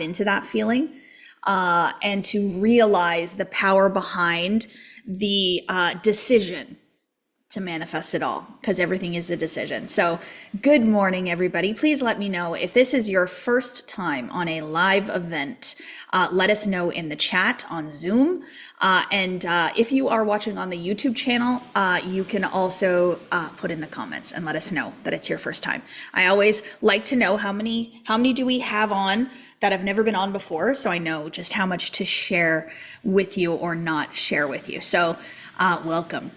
into that feeling and to realize the power behind the decision to manifest it all, because everything is a decision. So good morning, everybody. Please let me know if this is your first time on a live event. Let us know in the chat on Zoom. And if you are watching on the YouTube channel, you can also put in the comments and let us know that it's your first time. I always like to know how many do we have on that have never been on before, so I know just how much to share with you or not share with you. So welcome.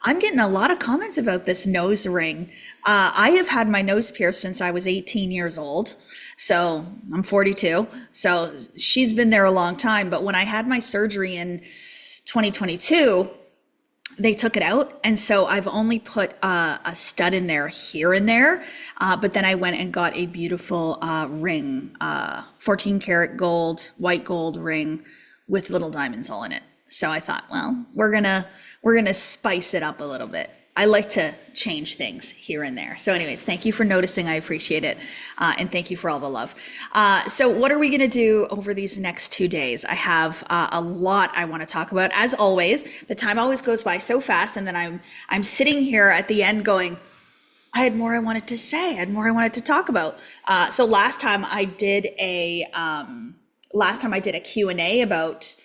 I'm getting a lot of comments about this nose ring. I have had my nose pierced since I was 18 years old. So I'm 42. So she's been there a long time. But when I had my surgery in 2022, they took it out. And so I've only put a stud in there here and there. But then I went and got a beautiful ring, 14 karat gold, white gold ring with little diamonds all in it. So I thought, well, we're gonna spice it up a little bit. I like to change things here and there. So anyways, thank you for noticing. I appreciate it. And thank you for all the love. So what are we gonna do over these next 2 days? I have a lot I wanna talk about. As always, the time always goes by so fast, and then I'm sitting here at the end going, I had more I wanted to say, I had more I wanted to talk about. So last time I did a Q&A about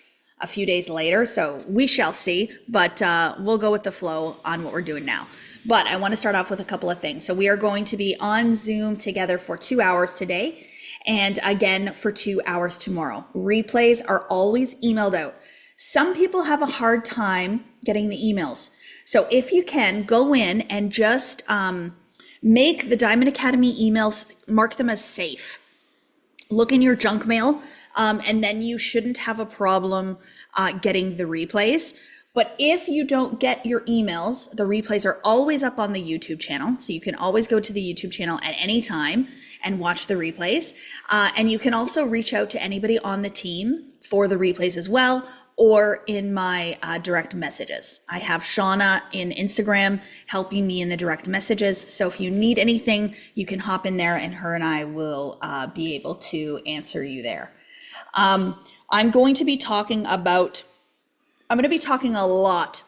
a few days later, so we shall see, but we'll go with the flow on what we're doing now. But I want to start off with a couple of things. So we are going to be on Zoom together for 2 hours today, and again for 2 hours tomorrow. Replays are always emailed out. Some people have a hard time getting the emails. So if you can, go in and just make the Diamond Academy emails, mark them as safe. Look in your junk mail. And then you shouldn't have a problem getting the replays. But if you don't get your emails, the replays are always up on the YouTube channel. So you can always go to the YouTube channel at any time and watch the replays. And you can also reach out to anybody on the team for the replays as well, or in my direct messages. I have Shauna in Instagram helping me in the direct messages. So if you need anything, you can hop in there and her and I will be able to answer you there. I'm going to be talking a lot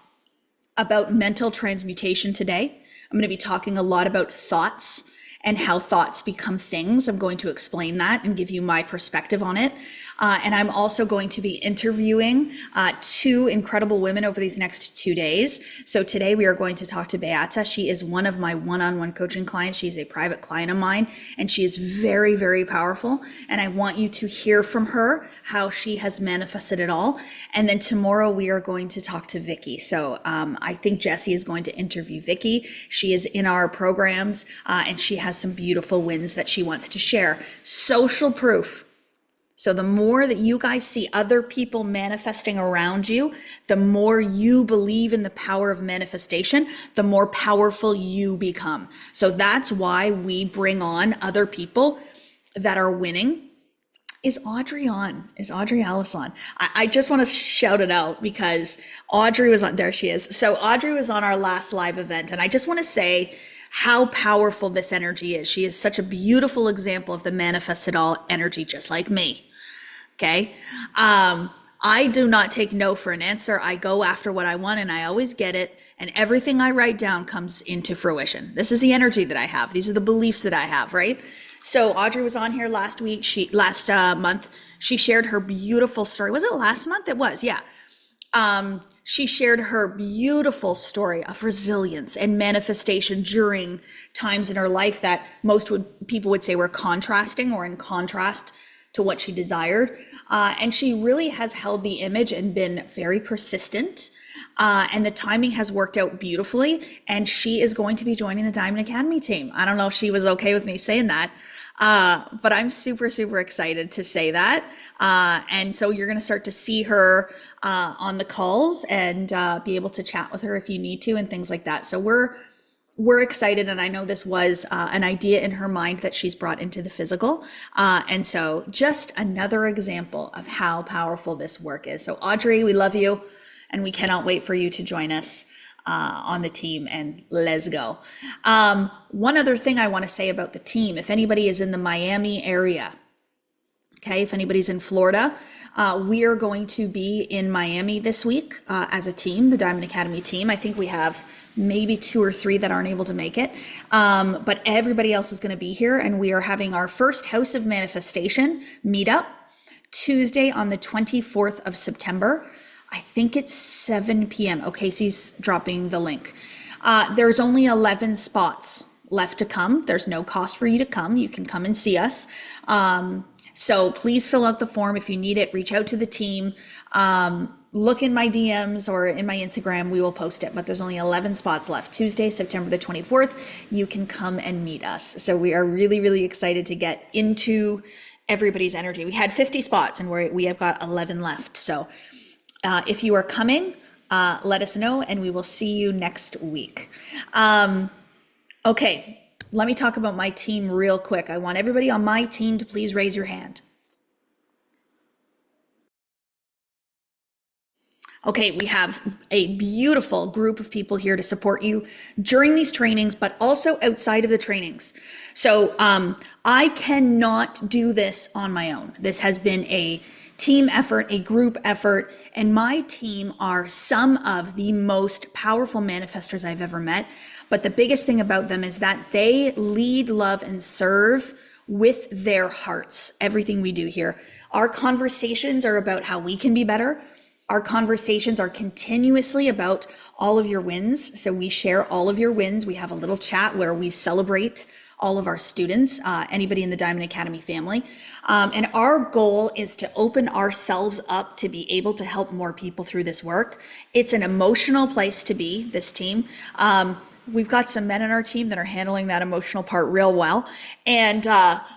about mental transmutation today. I'm going to be talking a lot about thoughts and how thoughts become things. I'm going to explain that and give you my perspective on it. And I'm also going to be interviewing 2 incredible women over these next 2 days. So today we are going to talk to Beata. She is one of my one-on-one coaching clients. She's a private client of mine, and she is very, very powerful. And I want you to hear from her how she has manifested it all. And then tomorrow we are going to talk to Vicky. So I think Jessie is going to interview Vicky. She is in our programs, and she has some beautiful wins that she wants to share. Social proof. So the more that you guys see other people manifesting around you, the more you believe in the power of manifestation, the more powerful you become. So that's why we bring on other people that are winning. Is Audrey on? Is Audrey Alice on? I just want to shout it out because Audrey was on, there she is. So Audrey was on our last live event, and I just want to say how powerful this energy is. She is such a beautiful example of the manifest it all energy, just like me. Okay. I do not take no for an answer. I go after what I want and I always get it. And everything I write down comes into fruition. This is the energy that I have. These are the beliefs that I have, right? So Audrey was on here last month. She shared her beautiful story. Was it last month? It was, yeah. She shared her beautiful story of resilience and manifestation during times in her life that people would say were contrasting or in contrast to what she desired. And she really has held the image and been very persistent. And the timing has worked out beautifully. And she is going to be joining the Diamond Academy team. I don't know if she was okay with me saying that, but I'm super, super excited to say that. And so you're going to start to see her on the calls and be able to chat with her if you need to and things like that. So we're excited, and I know this was an idea in her mind that she's brought into the physical. And so just another example of how powerful this work is. So Audrey, we love you, and we cannot wait for you to join us on the team, and let's go. One other thing I want to say about the team, if anybody is in the Miami area, Okay, if anybody's in Florida, we are going to be in Miami this week as a team, the Diamond Academy team. I think we have maybe 2 or 3 that aren't able to make it, but everybody else is going to be here, and we are having our first House of Manifestation meetup Tuesday on the 24th of September. I think it's 7 p.m. Oh, Casey's dropping the link. There's only 11 spots left to come. There's no cost for you to come. You can come and see us. So please fill out the form if you need it. Reach out to the team. Look in my DMs or in my Instagram. We will post it, but there's only 11 spots left. Tuesday, September the 24th, you can come and meet us. So we are really, really excited to get into everybody's energy. We had 50 spots and we have got 11 left. So if you are coming, let us know and we will see you next week. Okay, let me talk about my team real quick. I want everybody on my team to please raise your hand. Okay, we have a beautiful group of people here to support you during these trainings, but also outside of the trainings. So I cannot do this on my own. This has been a team effort, a group effort, and my team are some of the most powerful manifestors I've ever met. But the biggest thing about them is that they lead, love, and serve with their hearts. Everything we do here. Our conversations are about how we can be better. Our conversations are continuously about all of your wins. So we share all of your wins. We have a little chat where we celebrate all of our students, anybody in the Diamond Academy family. And our goal is to open ourselves up to be able to help more people through this work. It's an emotional place to be, this team. We've got some men on our team that are handling that emotional part real well. And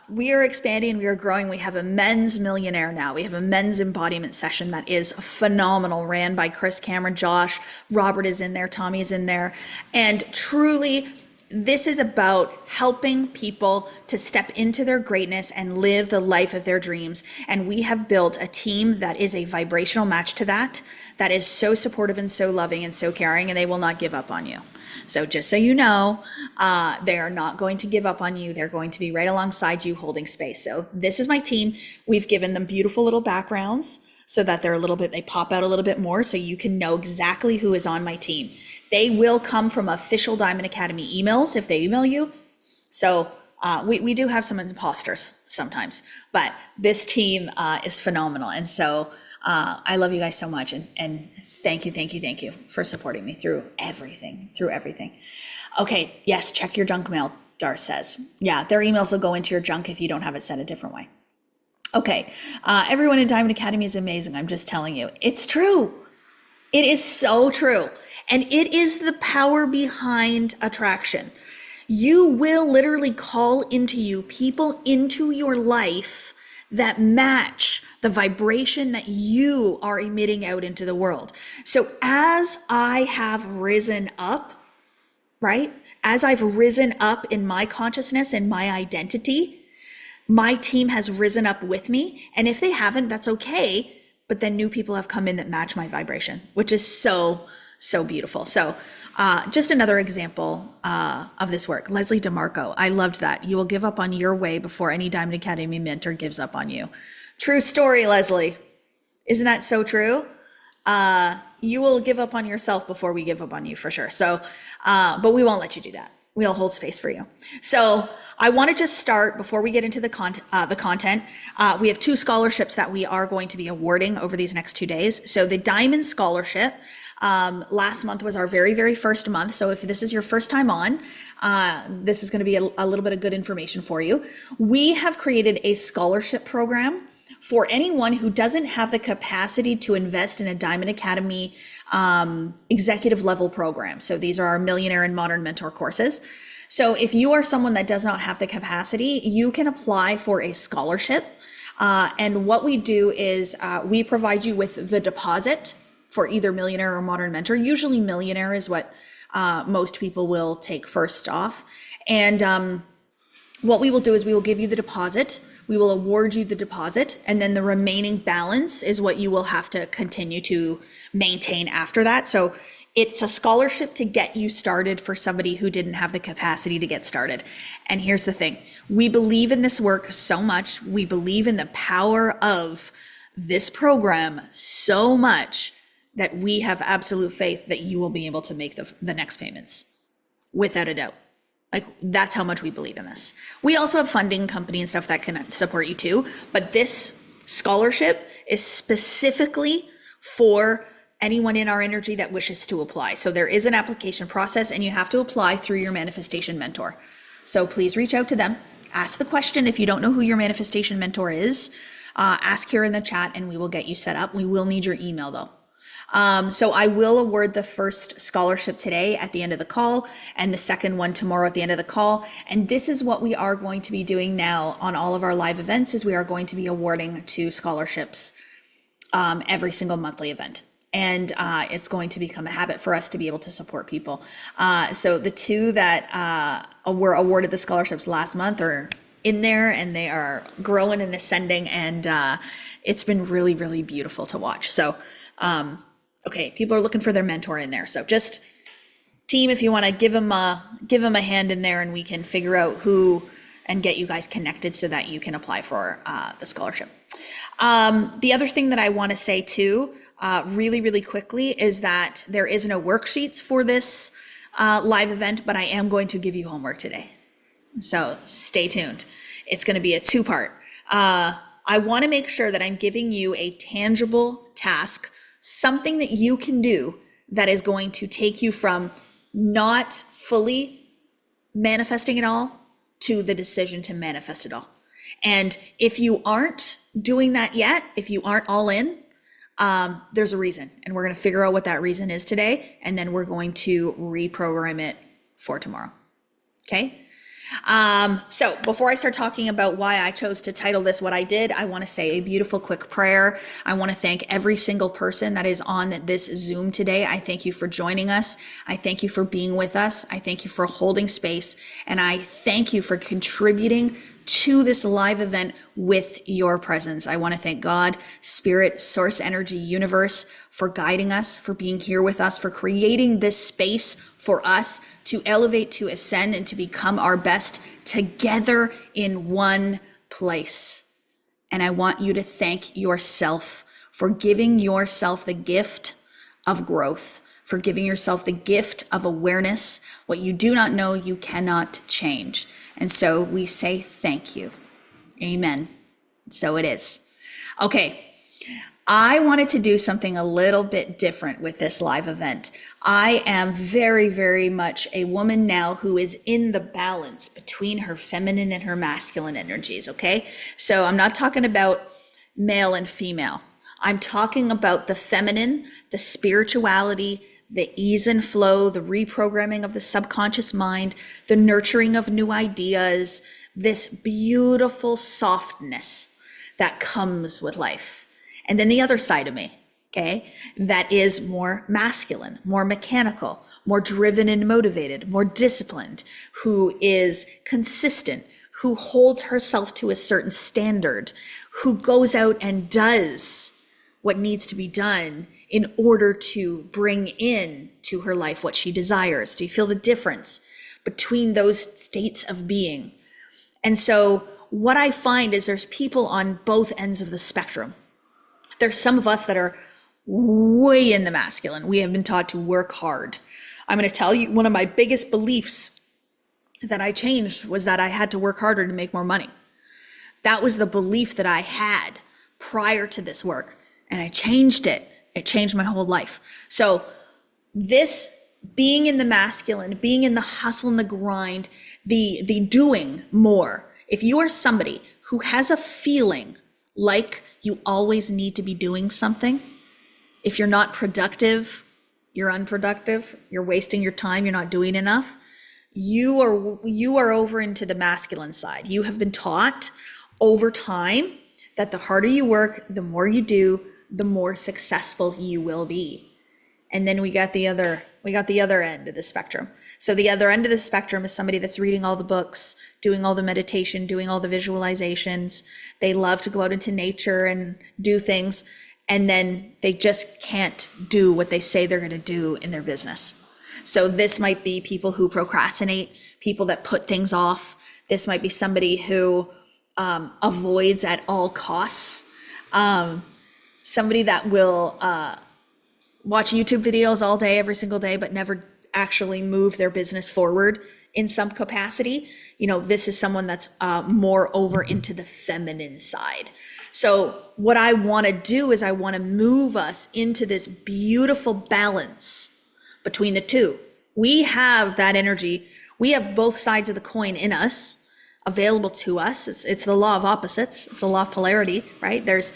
we are expanding, we are growing. We have a men's millionaire now. We have a men's embodiment session that is phenomenal, ran by Chris Cameron, Josh, Robert is in there, Tommy is in there. And truly, this is about helping people to step into their greatness and live the life of their dreams. And we have built a team that is a vibrational match to that is so supportive and so loving and so caring, and they will not give up on you. So just so you know, they are not going to give up on you. They're going to be right alongside you holding space. So this is my team. We've given them beautiful little backgrounds so that they pop out a little bit more so you can know exactly who is on my team. They will come from official Diamond Academy emails if they email you. So we do have some imposters sometimes, but this team is phenomenal. And so I love you guys so much. And thank you for supporting me through everything. Okay, yes, check your junk mail, Darce says. Yeah, their emails will go into your junk if you don't have it set a different way. Okay, everyone in Diamond Academy is amazing. I'm just telling you, it's true. It is so true. And it is the power behind attraction. You will literally call into you people into your life that match the vibration that you are emitting out into the world. So as I have risen up, right? As I've risen up in my consciousness and my identity, my team has risen up with me. And if they haven't, that's okay. But then new people have come in that match my vibration, which is so beautiful. So just another example of this work. Leslie DeMarco, I loved that. You will give up on your way before any Diamond Academy mentor gives up on you. True story, Leslie. Isn't that so true? You will give up on yourself before we give up on you for sure. So, but we won't let you do that. We'll hold space for you. So I want to just start before we get into the content. We have 2 scholarships that we are going to be awarding over these next 2 days. So the Diamond Scholarship, last month was our very, very first month. So if this is your first time on, this is going to be a little bit of good information for you. We have created a scholarship program for anyone who doesn't have the capacity to invest in a Diamond Academy executive level program. So these are our Millionaire and Modern Mentor courses. So if you are someone that does not have the capacity, you can apply for a scholarship. And what we do is we provide you with the deposit for either Millionaire or Modern Mentor. Usually Millionaire is what most people will take first off. And what we will do is we will give you the deposit. We will award you the deposit, and then the remaining balance is what you will have to continue to maintain after that. So It's a scholarship to get you started for somebody who didn't have the capacity to get started. And here's the thing. We believe in this work so much. We believe in the power of this program so much that we have absolute faith that you will be able to make the next payments without a doubt. Like, that's how much we believe in this. We also have funding company and stuff that can support you too, but this scholarship is specifically for anyone in our energy that wishes to apply. So there is an application process, and you have to apply through your manifestation mentor. So please reach out to them. Ask the question. If you don't know who your manifestation mentor is, ask here in the chat and we will get you set up. We will need your email though. So I will award the first scholarship today at the end of the call, and the second one tomorrow at the end of the call. And this is what we are going to be doing now on all of our live events, is we are going to be awarding 2 scholarships every single monthly event. And it's going to become a habit for us to be able to support people. So the 2 that were awarded the scholarships last month are in there, and they are growing and ascending, and it's been really, really beautiful to watch. So okay, people are looking for their mentor in there. So just team, if you want to give them a hand in there, and we can figure out who and get you guys connected so that you can apply for the scholarship. The other thing that I want to say too, really, really quickly, is that there is no worksheets for this live event, but I am going to give you homework today. So stay tuned. It's going to be a 2-part. I want to make sure that I'm giving you a tangible task, something that you can do that is going to take you from not fully manifesting it all to the decision to manifest it all. And if you aren't doing that yet, if you aren't all in, there's a reason, and we're going to figure out what that reason is today, and then we're going to reprogram it for tomorrow. Okay. So before I start talking about why I chose to title this what I did, I want to say a beautiful quick prayer. I want to thank every single person that is on this Zoom today. I thank you for joining us. I thank you for being with us. I thank you for holding space, and I thank you for contributing to this live event with your presence. I want to thank God, Spirit, Source Energy, Universe for guiding us, for being here with us, for creating this space for us to elevate, to ascend, and to become our best together in one place. And I want you to thank yourself for giving yourself the gift of growth, for giving yourself the gift of awareness. What you do not know, you cannot change. And so we say thank you. Amen. So it is. Okay. I wanted to do something a little bit different with this live event. I am very, very much a woman now who is in the balance between her feminine and her masculine energies. Okay. So I'm not talking about male and female. I'm talking about the feminine, the spirituality, the ease and flow, the reprogramming of the subconscious mind, the nurturing of new ideas, this beautiful softness that comes with life. And then the other side of me, okay, that is more masculine, more mechanical, more driven and motivated, more disciplined, who is consistent, who holds herself to a certain standard, who goes out and does what needs to be done in order to bring in to her life what she desires. Do you feel the difference between those states of being? And so what I find is there's people on both ends of the spectrum. There's some of us that are way in the masculine. We have been taught to work hard. I'm going to tell you, one of my biggest beliefs that I changed was that I had to work harder to make more money. That was the belief that I had prior to this work, and I changed it. It changed my whole life. So this being in the masculine, being in the hustle and the grind, the doing more. If you are somebody who has a feeling like you always need to be doing something, if you're not productive, you're unproductive, you're wasting your time, you're not doing enough, you are over into the masculine side. You have been taught over time that the harder you work, the more you do, the more successful you will be. And then we got the other end of the spectrum. So the other end of the spectrum is somebody that's reading all the books, doing all the meditation, doing all the visualizations. They love to go out into nature and do things. and then they just can't do what they say they're going to do in their business. So this might be people who procrastinate, people that put things off. This might be somebody who avoids at all costs. Somebody that will watch YouTube videos all day, every single day, but never actually move their business forward in some capacity. This is someone that's more over into the feminine side. So what I want to do is I want to move us into this beautiful balance between the two. We have that energy. We have both sides of the coin in us, available to us. It's the law of opposites. It's the law of polarity, right? There's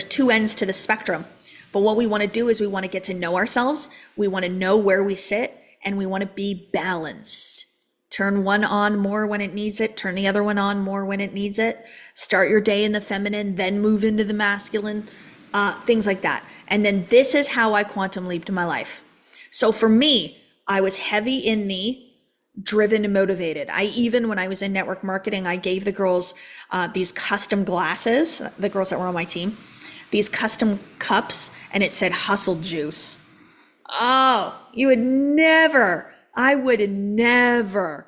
two ends to the spectrum. But what we want to do is we want to get to know ourselves. We want to know where we sit, and we want to be balanced. Turn one on more when it needs it. Turn the other one on more when it needs it. Start your day in the feminine, then move into the masculine, things like that. And then this is how I quantum leaped my life. So for me, I was heavy in the driven and motivated. When I was in network marketing, I gave the girls these custom glasses, the girls that were on my team, these custom cups, and it said hustle juice. Oh, I would never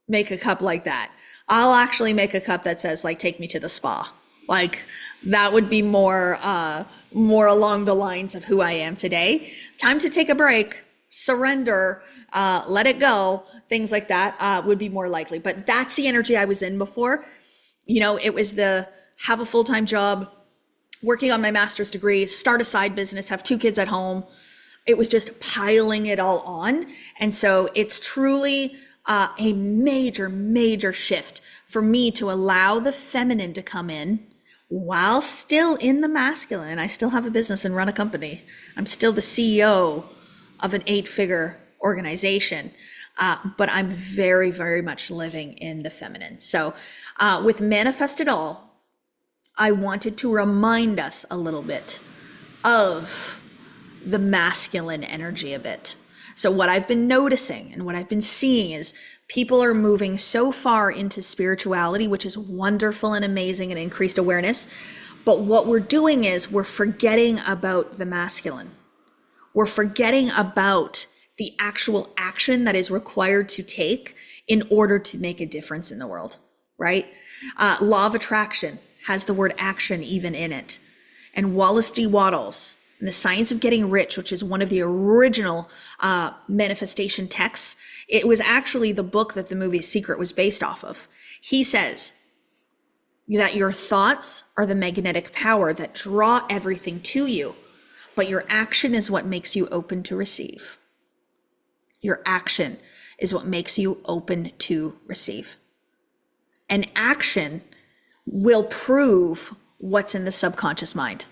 make a cup like that. I'll actually make a cup that says, like, take me to the spa. Like, that would be more along the lines of who I am today. Time to take a break, surrender, let it go, things like that would be more likely. But that's the energy I was in before. It was the have a full-time job, working on my master's degree, start a side business, have 2 kids at home. It was just piling it all on. And so it's truly a major, major shift for me to allow the feminine to come in while still in the masculine. I still have a business and run a company. I'm still the CEO of an 8-figure organization. But I'm very, very much living in the feminine. So with Manifest It All, I wanted to remind us a little bit of the masculine energy a bit. So what I've been noticing and what I've been seeing is people are moving so far into spirituality, which is wonderful and amazing and increased awareness. But what we're doing is we're forgetting about the masculine. We're forgetting about the actual action that is required to take in order to make a difference in the world, right? Law of attraction has the word action even in it. And Wallace D. Wattles, in The Science of Getting Rich, which is one of the original manifestation texts, it was actually the book that the movie Secret was based off of. He says that your thoughts are the magnetic power that draw everything to you, but your action is what makes you open to receive. Your action is what makes you open to receive. And action will prove what's in the subconscious mind.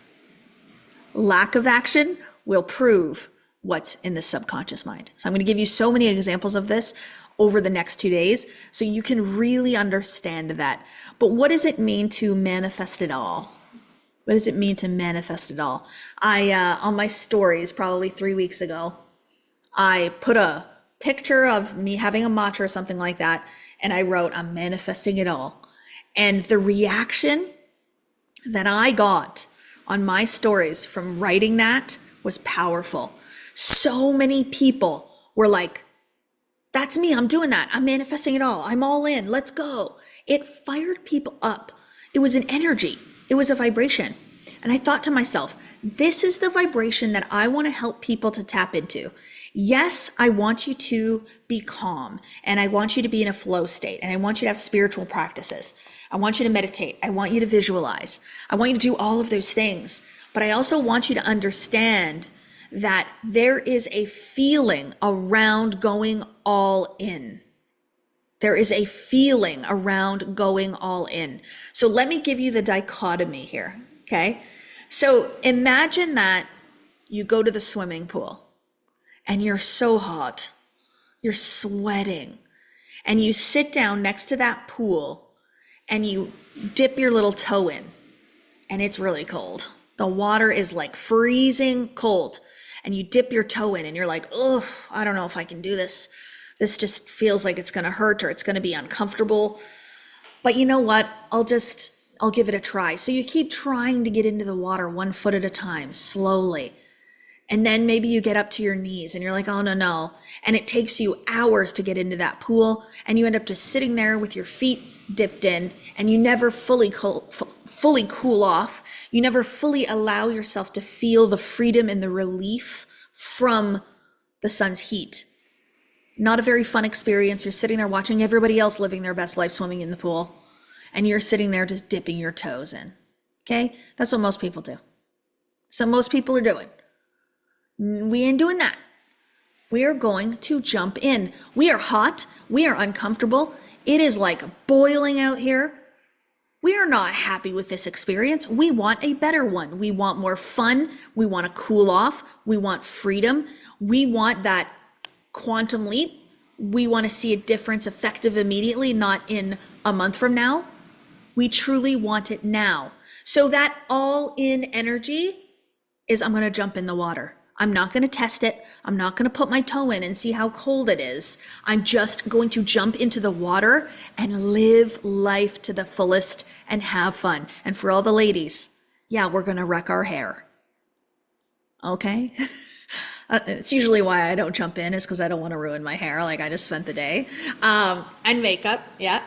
Lack of action will prove what's in the subconscious mind. So I'm going to give you so many examples of this over the next 2 days so you can really understand that. But what does it mean to manifest it all? What does it mean to manifest it all? On my stories probably 3 weeks ago, I put a picture of me having a mantra or something like that, and I wrote, I'm manifesting it all. And the reaction that I got on my stories from writing that was powerful. So many people were like, that's me, I'm doing that. I'm manifesting it all. I'm all in, let's go. It fired people up. It was an energy. It was a vibration. And I thought to myself, this is the vibration that I want to help people to tap into. Yes, I want you to be calm, and I want you to be in a flow state, and I want you to have spiritual practices. I want you to meditate. I want you to visualize. I want you to do all of those things. But I also want you to understand that there is a feeling around going all in. There is a feeling around going all in. So let me give you the dichotomy here, okay? So imagine that you go to the swimming pool and you're so hot, you're sweating, and you sit down next to that pool and you dip your little toe in, and it's really cold. The water is like freezing cold, and you dip your toe in and you're like, oh, I don't know if I can do this. This just feels like it's gonna hurt or it's gonna be uncomfortable. But you know what? I'll just I'll give it a try. So you keep trying to get into the water 1 foot at a time, slowly. And then maybe you get up to your knees and you're like, oh, no, no. And it takes you hours to get into that pool. And you end up just sitting there with your feet dipped in, and you never fully cool off. You never fully allow yourself to feel the freedom and the relief from the sun's heat. Not a very fun experience. You're sitting there watching everybody else living their best life swimming in the pool, and you're sitting there just dipping your toes in. Okay? That's what most people do. So most people are doing. We ain't doing that. We are going to jump in. We are hot. We are uncomfortable. It is like boiling out here. We are not happy with this experience. We want a better one. We want more fun. We want to cool off. We want freedom. We want that quantum leap. We want to see a difference effective immediately, not in a month from now. We truly want it now. So that all-in energy is, I'm going to jump in the water. I'm not going to test it. I'm not going to put my toe in and see how cold it is. I'm just going to jump into the water and live life to the fullest and have fun. And for all the ladies, yeah, we're going to wreck our hair. Okay? It's usually why I don't jump in, is because I don't want to ruin my hair. Like, I just spent the day. And makeup, yeah.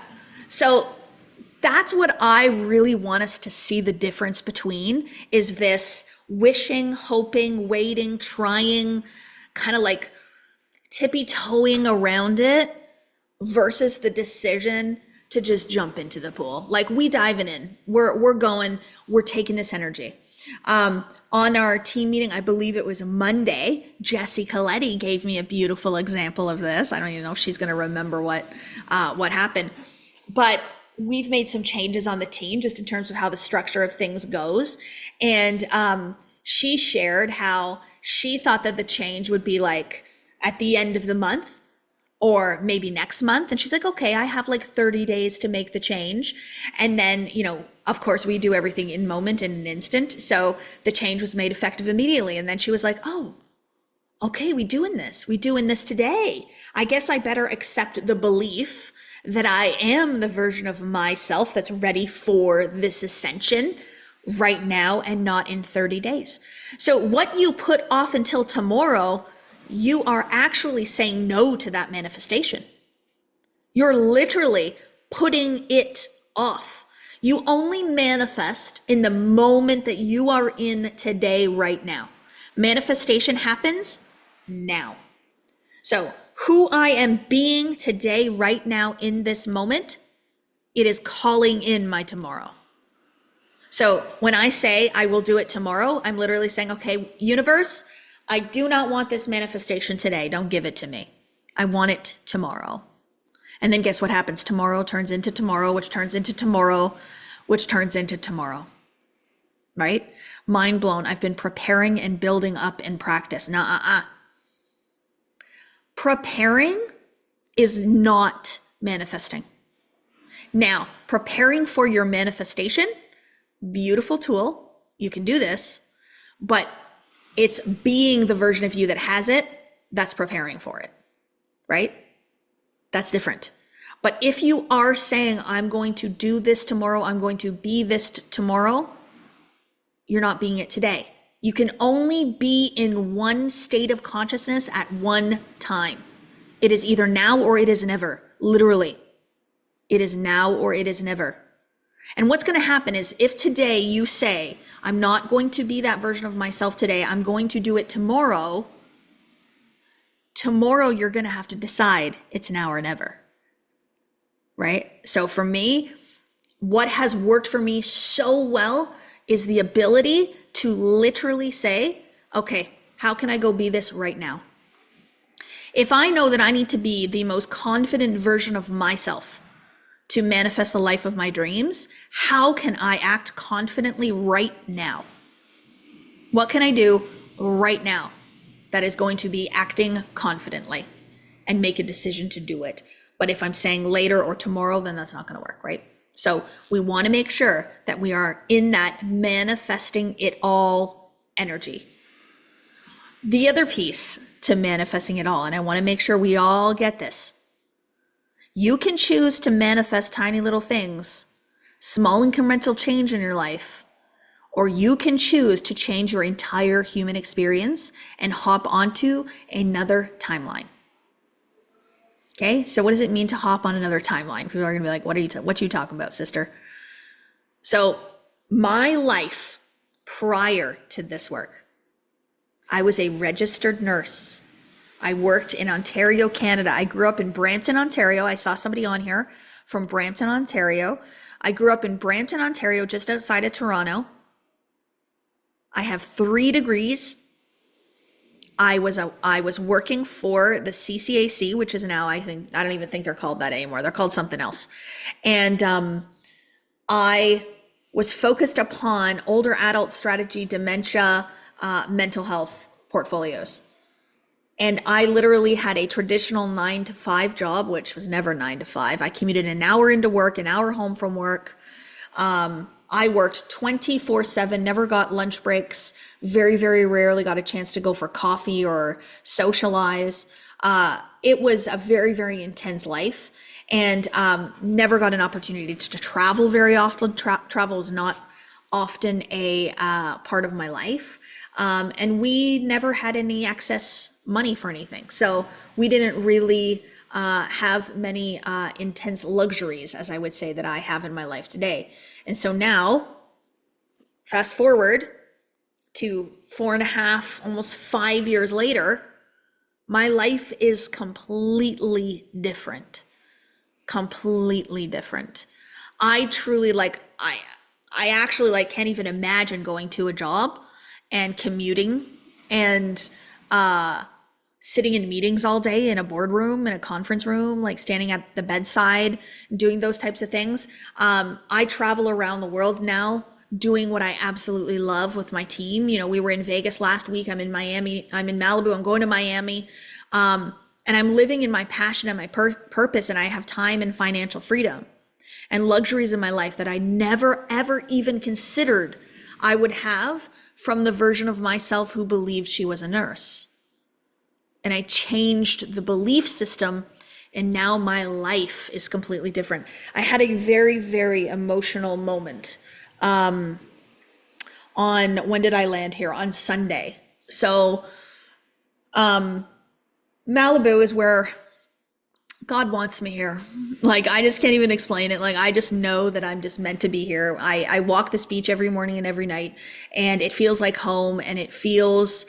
So that's what I really want us to see the difference between, is this wishing, hoping, waiting, trying, kind of like tippy-toeing around it, versus the decision to just jump into the pool. Like, we diving in, we're going, we're taking this energy. On our team meeting, I believe it was Monday, Jessie Coletti gave me a beautiful example of this. I don't even know if she's going to remember what happened, but we've made some changes on the team just in terms of how the structure of things goes. And she shared how she thought that the change would be like at the end of the month or maybe next month. And she's like, okay, I have like 30 days to make the change. And then, of course, we do everything in moment, in an instant. So the change was made effective immediately. And then she was like, oh, okay, we doing this today. I guess I better accept the belief that I am the version of myself that's ready for this ascension right now and not in 30 days. So what you put off until tomorrow, you are actually saying no to that manifestation. You're literally putting it off. You only manifest in the moment that you are in today, right now. Manifestation happens now. So who I am being today, right now, in this moment, it is calling in my tomorrow. So when I say I will do it tomorrow, I'm literally saying, okay, universe, I do not want this manifestation today. Don't give it to me. I want it tomorrow. And then guess what happens? Tomorrow turns into tomorrow, which turns into tomorrow, which turns into tomorrow, right? Mind blown. I've been preparing and building up in practice. Preparing is not manifesting. Now, preparing for your manifestation, beautiful tool. You can do this, but it's being the version of you that has it. That's preparing for it, right? That's different. But if you are saying, I'm going to do this tomorrow, I'm going to be this tomorrow, you're not being it today. You can only be in one state of consciousness at one time. It is either now or it is never. Literally. It is now or it is never. And what's going to happen is, if today you say, I'm not going to be that version of myself today, I'm going to do it tomorrow, you're going to have to decide it's now or never. Right? So for me, what has worked for me so well is the ability to literally say, okay, how can I go be this right now? If I know that I need to be the most confident version of myself to manifest the life of my dreams, how can I act confidently right now? What can I do right now that is going to be acting confidently, and make a decision to do it? But if I'm saying later or tomorrow, then that's not going to work, right? So we want to make sure that we are in that manifesting it all energy. The other piece to manifesting it all, and I want to make sure we all get this. You can choose to manifest tiny little things small incremental change in your life, or you can choose to change your entire human experience and hop onto another timeline. Okay, so what does it mean to hop on another timeline? People are gonna be like, what are you talking about, sister? So my life prior to this work, I was a registered nurse. I worked in Ontario, Canada. I grew up in Brampton, Ontario. I saw somebody on here from Brampton, Ontario. I grew up in Brampton, Ontario, just outside of Toronto. I have 3 degrees. I was working for the CCAC, which is now, I don't even think they're called that anymore. They're called something else. And I was focused upon older adult strategy, dementia, mental health portfolios. And I literally had a traditional 9 to 5 job, which was never 9 to 5. I commuted an hour into work, an hour home from work. I worked 24/7, never got lunch breaks, very, very rarely got a chance to go for coffee or socialize. It was a very, very intense life, and never got an opportunity to travel very often. Travel was not often a part of my life. And we never had any excess money for anything. So we didn't really have many intense luxuries, as I would say, that I have in my life today. And so now, fast forward to 4.5, almost 5 years later, my life is completely different. Completely different. I truly I actually can't even imagine going to a job and commuting and sitting in meetings all day in a boardroom, in a conference room, like standing at the bedside, doing those types of things. I travel around the world now doing what I absolutely love with my team. You know, we were in Vegas last week. I'm in Miami. I'm in Malibu. I'm going to Miami. And I'm living in my passion and my purpose, and I have time and financial freedom and luxuries in my life that I never, ever even considered I would have from the version of myself who believed she was a nurse. And I changed the belief system, and now my life is completely different. I had a very, very emotional moment on, when did I land here? On Sunday. So Malibu is where God wants me here. Like, I just can't even explain it. Like, I just know that I'm just meant to be here. I walk this beach every morning and every night, and it feels like home. And it feels,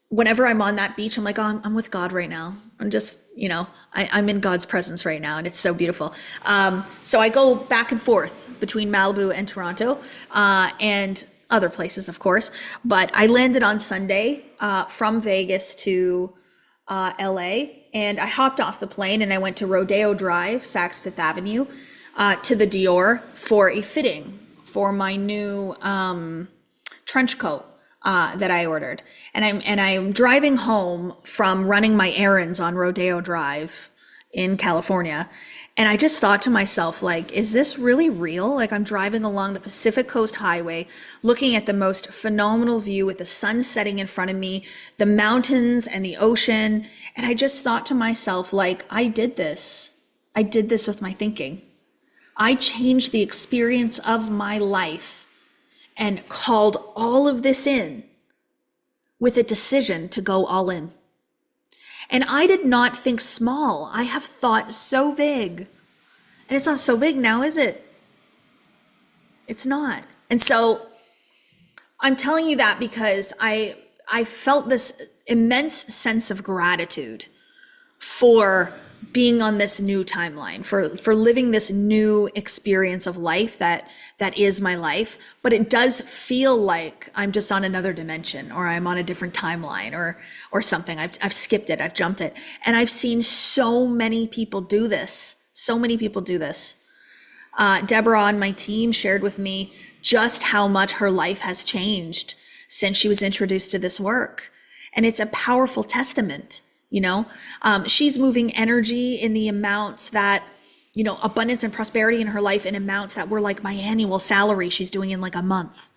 whenever I'm on that beach, I'm like, oh, I'm with God right now. I'm just, I'm in God's presence right now. And it's so beautiful. So I go back and forth between Malibu and Toronto, and other places, of course. But I landed on Sunday from Vegas to LA. And I hopped off the plane and I went to Rodeo Drive, Saks Fifth Avenue, to the Dior for a fitting for my new trench coat that I ordered. And I'm driving home from running my errands on Rodeo Drive in California. And I just thought to myself, like, is this really real? Like, I'm driving along the Pacific Coast Highway, looking at the most phenomenal view with the sun setting in front of me, the mountains and the ocean. And I just thought to myself, like, I did this. I did this with my thinking. I changed the experience of my life and called all of this in with a decision to go all in. And I did not think small. I have thought so big. And it's not so big now, is it? It's not. And so I'm telling you that because I felt this immense sense of gratitude for being on this new timeline, for living this new experience of life that is my life. But it does feel like I'm just on another dimension, or I'm on a different timeline, or something. I've skipped it, I've jumped it. And I've seen so many people do this. So many people do this. Deborah on my team shared with me just how much her life has changed since she was introduced to this work. And it's a powerful testament. She's moving energy in the amounts that, abundance and prosperity in her life in amounts that were like my annual salary she's doing in like a month.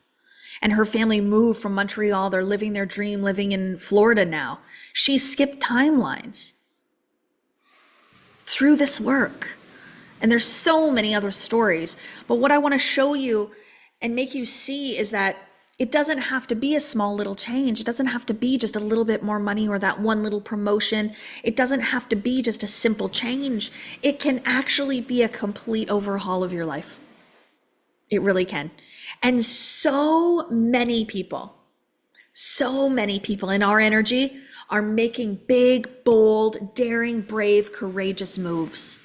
And her family moved from Montreal. They're living their dream, living in Florida now. She skipped timelines through this work. And there's so many other stories. But what I want to show you and make you see is that it doesn't have to be a small little change. It doesn't have to be just a little bit more money or that one little promotion. It doesn't have to be just a simple change. It can actually be a complete overhaul of your life. It really can. And so many people in our energy are making big, bold, daring, brave, courageous moves.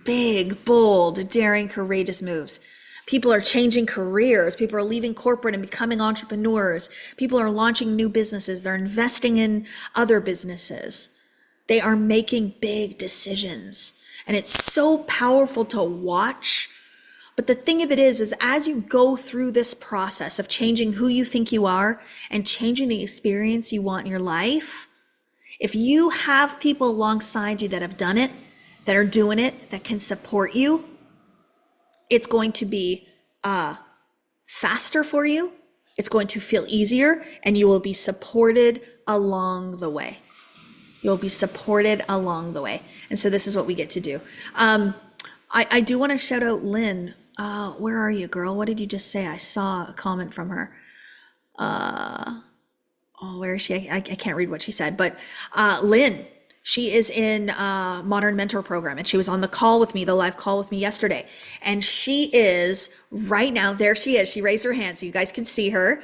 Big, bold, daring, courageous moves. People are changing careers. People are leaving corporate and becoming entrepreneurs. People are launching new businesses. They're investing in other businesses. They are making big decisions. And it's so powerful to watch. But the thing of it is as you go through this process of changing who you think you are and changing the experience you want in your life, if you have people alongside you that have done it, that are doing it, that can support you, it's going to be faster for you. It's going to feel easier, and you will be supported along the way. You'll be supported along the way. And so this is what we get to do. I do want to shout out Lynn. Where are you, girl? What did you just say? I saw a comment from her. Where is she? I can't read what she said, but Lynn, she is in Modern Mentor Program, and she was on the call with me, the live call with me yesterday. And she is right now, there she is. She raised her hand so you guys can see her,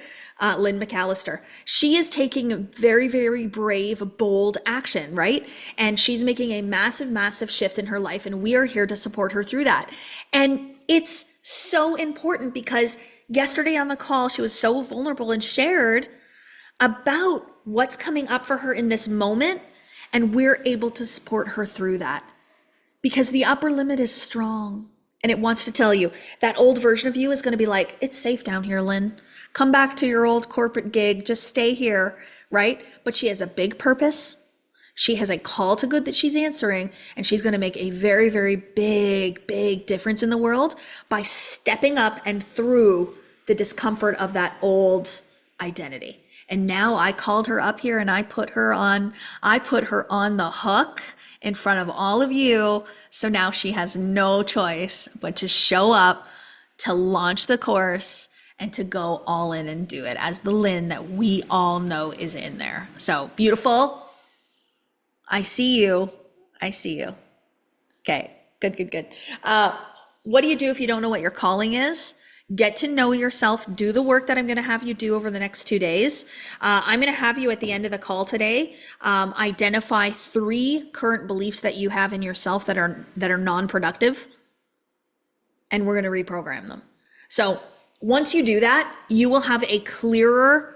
Lynn McAllister. She is taking very, very brave, bold action, right? And she's making a massive, massive shift in her life, and we are here to support her through that. And it's so important because yesterday on the call, she was so vulnerable and shared about what's coming up for her in this moment. And we're able to support her through that because the upper limit is strong and it wants to tell you that old version of you is going to be like, it's safe down here, Lynn. Come back to your old corporate gig. Just stay here, right? But she has a big purpose. She has a call to good that she's answering, and she's going to make a very, very big, big difference in the world by stepping up and through the discomfort of that old identity. And now I called her up here and I put her on the hook in front of all of you. So now she has no choice but to show up, to launch the course, and to go all in and do it as the Lynn that we all know is in there. So beautiful. I see you. I see you. Okay, good. What do you do if you don't know what your calling is? Get to know yourself, do the work that I'm going to have you do over the next 2 days. I'm going to have you at the end of the call today, identify 3 current beliefs that you have in yourself that are non-productive, and we're going to reprogram them. So once you do that, you will have a clearer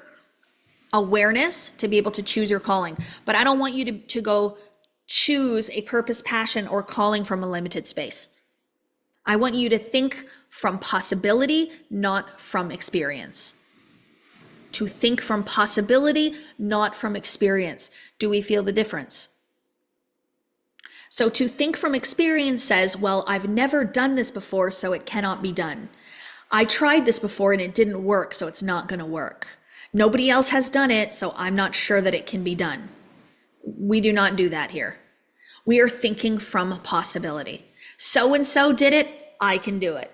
awareness to be able to choose your calling. But I don't want you to go choose a purpose, passion, or calling from a limited space. I want you to think from possibility, not from experience. To think from possibility, not from experience. Do we feel the difference? So to think from experience says, well, I've never done this before, so it cannot be done. I tried this before and it didn't work, so it's not going to work. Nobody else has done it, so I'm not sure that it can be done. We do not do that here. We are thinking from possibility. So-and-so did it, I can do it.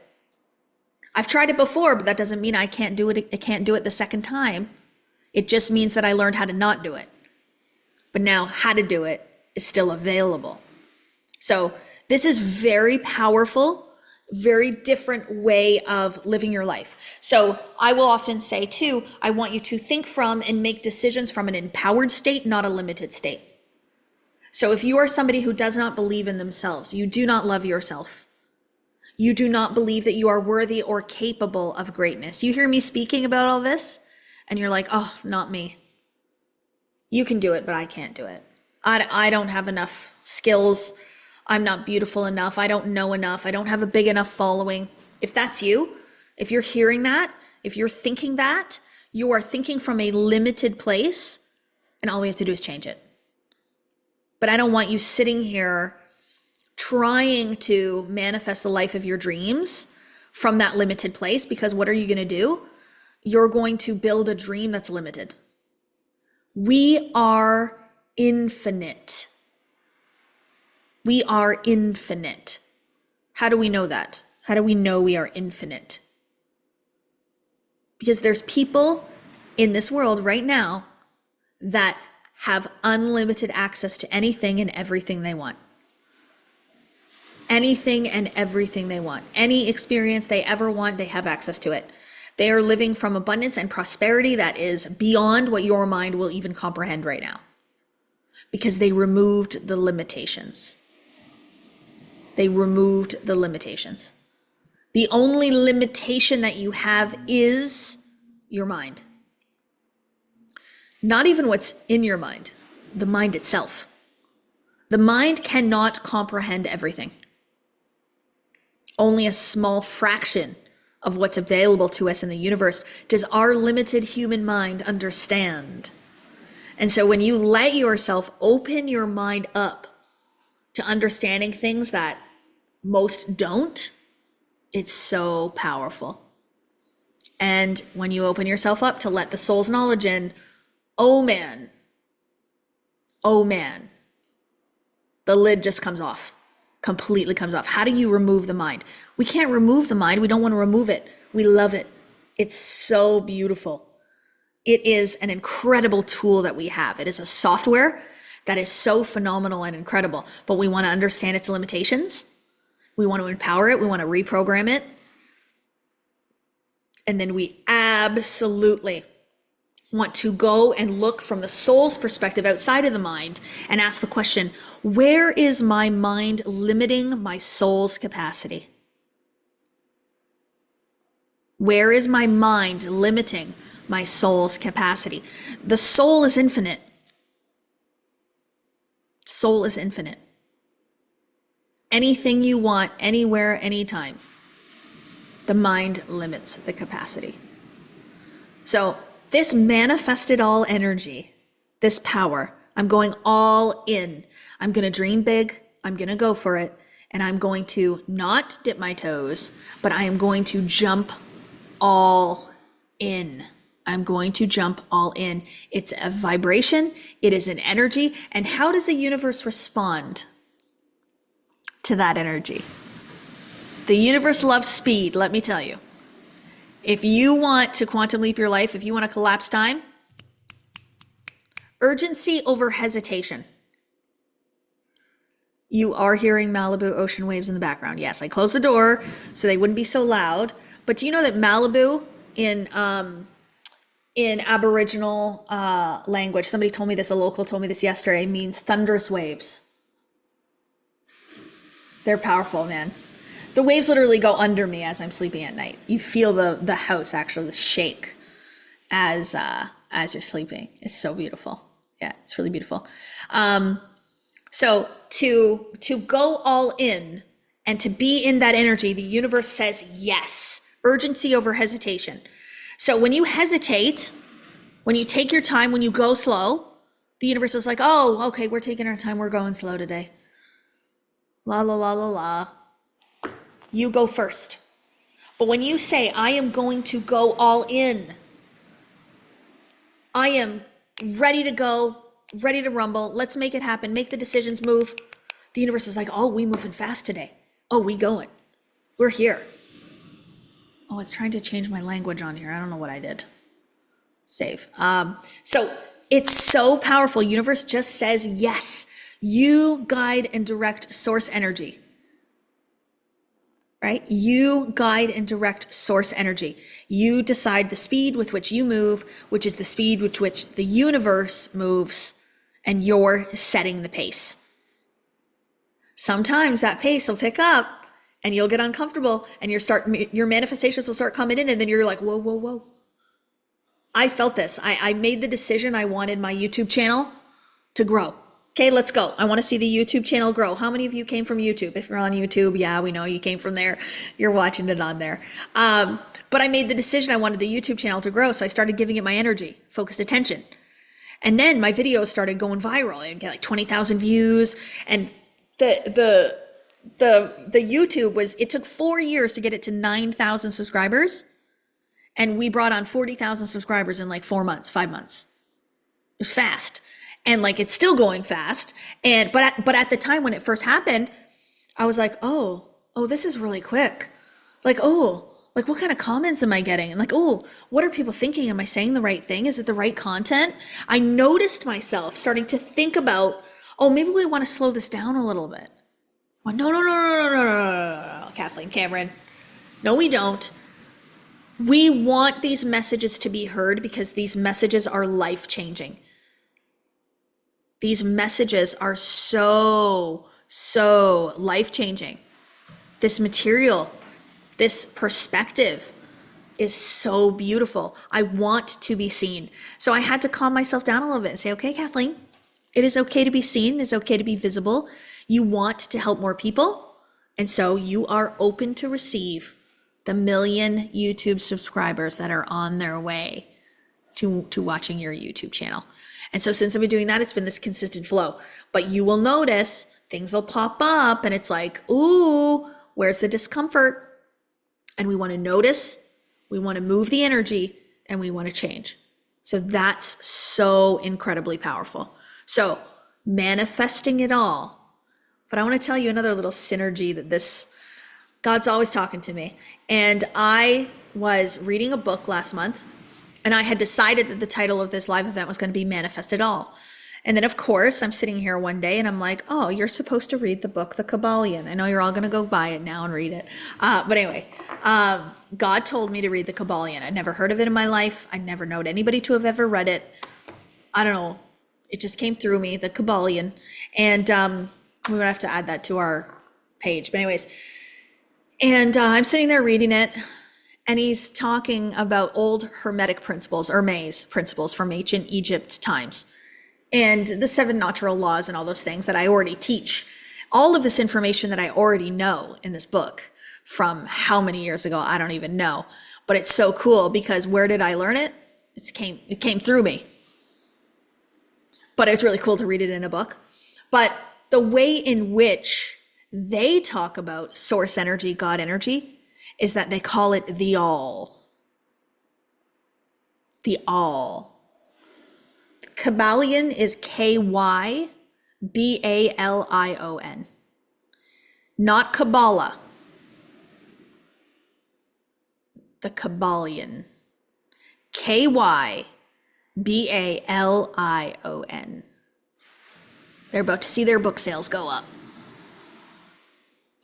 I've tried it before, but that doesn't mean I can't do it. I can't do it the second time. It just means that I learned how to not do it. But now how to do it is still available. So this is very powerful, very different way of living your life. So I will often say too, I want you to think from and make decisions from an empowered state, not a limited state. So if you are somebody who does not believe in themselves, you do not love yourself, you do not believe that you are worthy or capable of greatness. You hear me speaking about all this and you're like, oh, not me. You can do it, but I can't do it. I don't have enough skills. I'm not beautiful enough. I don't know enough. I don't have a big enough following. If that's you, if you're hearing that, if you're thinking that, you are thinking from a limited place, and all we have to do is change it. But I don't want you sitting here trying to manifest the life of your dreams from that limited place, because what are you going to do? You're going to build a dream that's limited. We are infinite. We are infinite. How do we know that? How do we know we are infinite? Because there's people in this world right now that have unlimited access to anything and everything they want. Anything and everything they want. Any experience they ever want, they have access to it. They are living from abundance and prosperity that is beyond what your mind will even comprehend right now. Because they removed the limitations. They removed the limitations. The only limitation that you have is your mind. Not even what's in your mind, the mind itself. The mind cannot comprehend everything. Only a small fraction of what's available to us in the universe does our limited human mind understand. And so when you let yourself open your mind up to understanding things that most don't, it's so powerful. And when you open yourself up to let the soul's knowledge in, oh man, the lid just comes off, completely comes off. How do you remove the mind? We can't remove the mind. We don't want to remove it. We love it. It's so beautiful. It is an incredible tool that we have. It is a software that is so phenomenal and incredible, but we want to understand its limitations. We want to empower it. We want to reprogram it. And then we absolutely want to go and look from the soul's perspective outside of the mind and ask the question, where is my mind limiting my soul's capacity? Where is my mind limiting my soul's capacity? The soul is infinite. Soul is infinite. Anything you want, anywhere, anytime. The mind limits the capacity. So this manifested all energy, this power, I'm going all in. I'm going to dream big. I'm going to go for it. And I'm going to not dip my toes, but I am going to jump all in. I'm going to jump all in. It's a vibration. It is an energy. And how does the universe respond to that energy? The universe loves speed, let me tell you. If you want to quantum leap your life, if you want to collapse time, urgency over hesitation. You are hearing Malibu ocean waves in the background. Yes, I closed the door so they wouldn't be so loud. But do you know that Malibu in Aboriginal language, somebody told me this, a local told me this yesterday, means thunderous waves. They're powerful, man. The waves literally go under me as I'm sleeping at night. You feel the house actually shake as you're sleeping. It's so beautiful. Yeah, it's really beautiful. So to go all in and to be in that energy, the universe says yes. Urgency over hesitation. So when you hesitate, when you take your time, when you go slow, the universe is like, oh, okay, we're taking our time. We're going slow today. La, la, la, la, la. You go first. But when you say, I am going to go all in, I am ready to go, ready to rumble, let's make it happen, make the decisions, move. The universe is like, oh, we moving fast today. Oh, we going. We're here. Oh, it's trying to change my language on here. I don't know what I did. Save. So it's so powerful. Universe just says yes. You guide and direct source energy. Right? You guide and direct source energy. You decide the speed with which you move, which is the speed with which the universe moves, and you're setting the pace. Sometimes that pace will pick up and you'll get uncomfortable and your manifestations will start coming in, and then you're like, whoa, whoa, whoa. I felt this. I made the decision I wanted my YouTube channel to grow. Okay, let's go. I want to see the YouTube channel grow. How many of you came from YouTube? If you're on YouTube, yeah, we know you came from there. You're watching it on there. But I made the decision I wanted the YouTube channel to grow, so I started giving it my energy, focused attention. And then my videos started going viral. I'd get like 20,000 views. And the YouTube it took 4 years to get it to 9,000 subscribers. And we brought on 40,000 subscribers in like 4 months, 5 months. It was fast. And like, it's still going fast. And, but at the time when it first happened, I was like, oh, this is really quick. Like, oh, like what kind of comments am I getting? And like, oh, what are people thinking? Am I saying the right thing? Is it the right content? I noticed myself starting to think about, oh, maybe we want to slow this down a little bit. Well, no, Kathleen Cameron. No, we don't. We want these messages to be heard because these messages are life-changing. These messages are so life-changing. This material, this perspective is so beautiful. I want to be seen. So I had to calm myself down a little bit and say, okay, Kathleen, it is okay to be seen. It's okay to be visible. You want to help more people. And so you are open to receive the 1 million YouTube subscribers that are on their way to watching your YouTube channel. And so since I've been doing that, it's been this consistent flow. But you will notice things will pop up and it's like, ooh, where's the discomfort? And we want to notice, we want to move the energy, and we want to change. So that's so incredibly powerful. So manifesting it all. But I want to tell you another little synergy that God's always talking to me. And I was reading a book last month, and I had decided that the title of this live event was going to be Manifest It All. And then, of course, I'm sitting here one day and I'm like, oh, you're supposed to read the book, The Kabbalion. I know you're all going to go buy it now and read it. But anyway, God told me to read The Kabbalion. I'd never heard of it in my life. I never known anybody to have ever read it. I don't know. It just came through me, The Kabbalion. And we would have to add that to our page. But anyways, and I'm sitting there reading it. And he's talking about old Hermetic principles, Hermes principles from ancient Egypt times. And the 7 natural laws and all those things that I already teach. All of this information that I already know in this book from how many years ago, I don't even know. But it's so cool because where did I learn it? It came through me. But it's really cool to read it in a book. But the way in which they talk about source energy, God energy, is that they call it the all. The all. Kabbalion is Kybalion, not Kabbalah. The Kabbalion, Kybalion. They're about to see their book sales go up.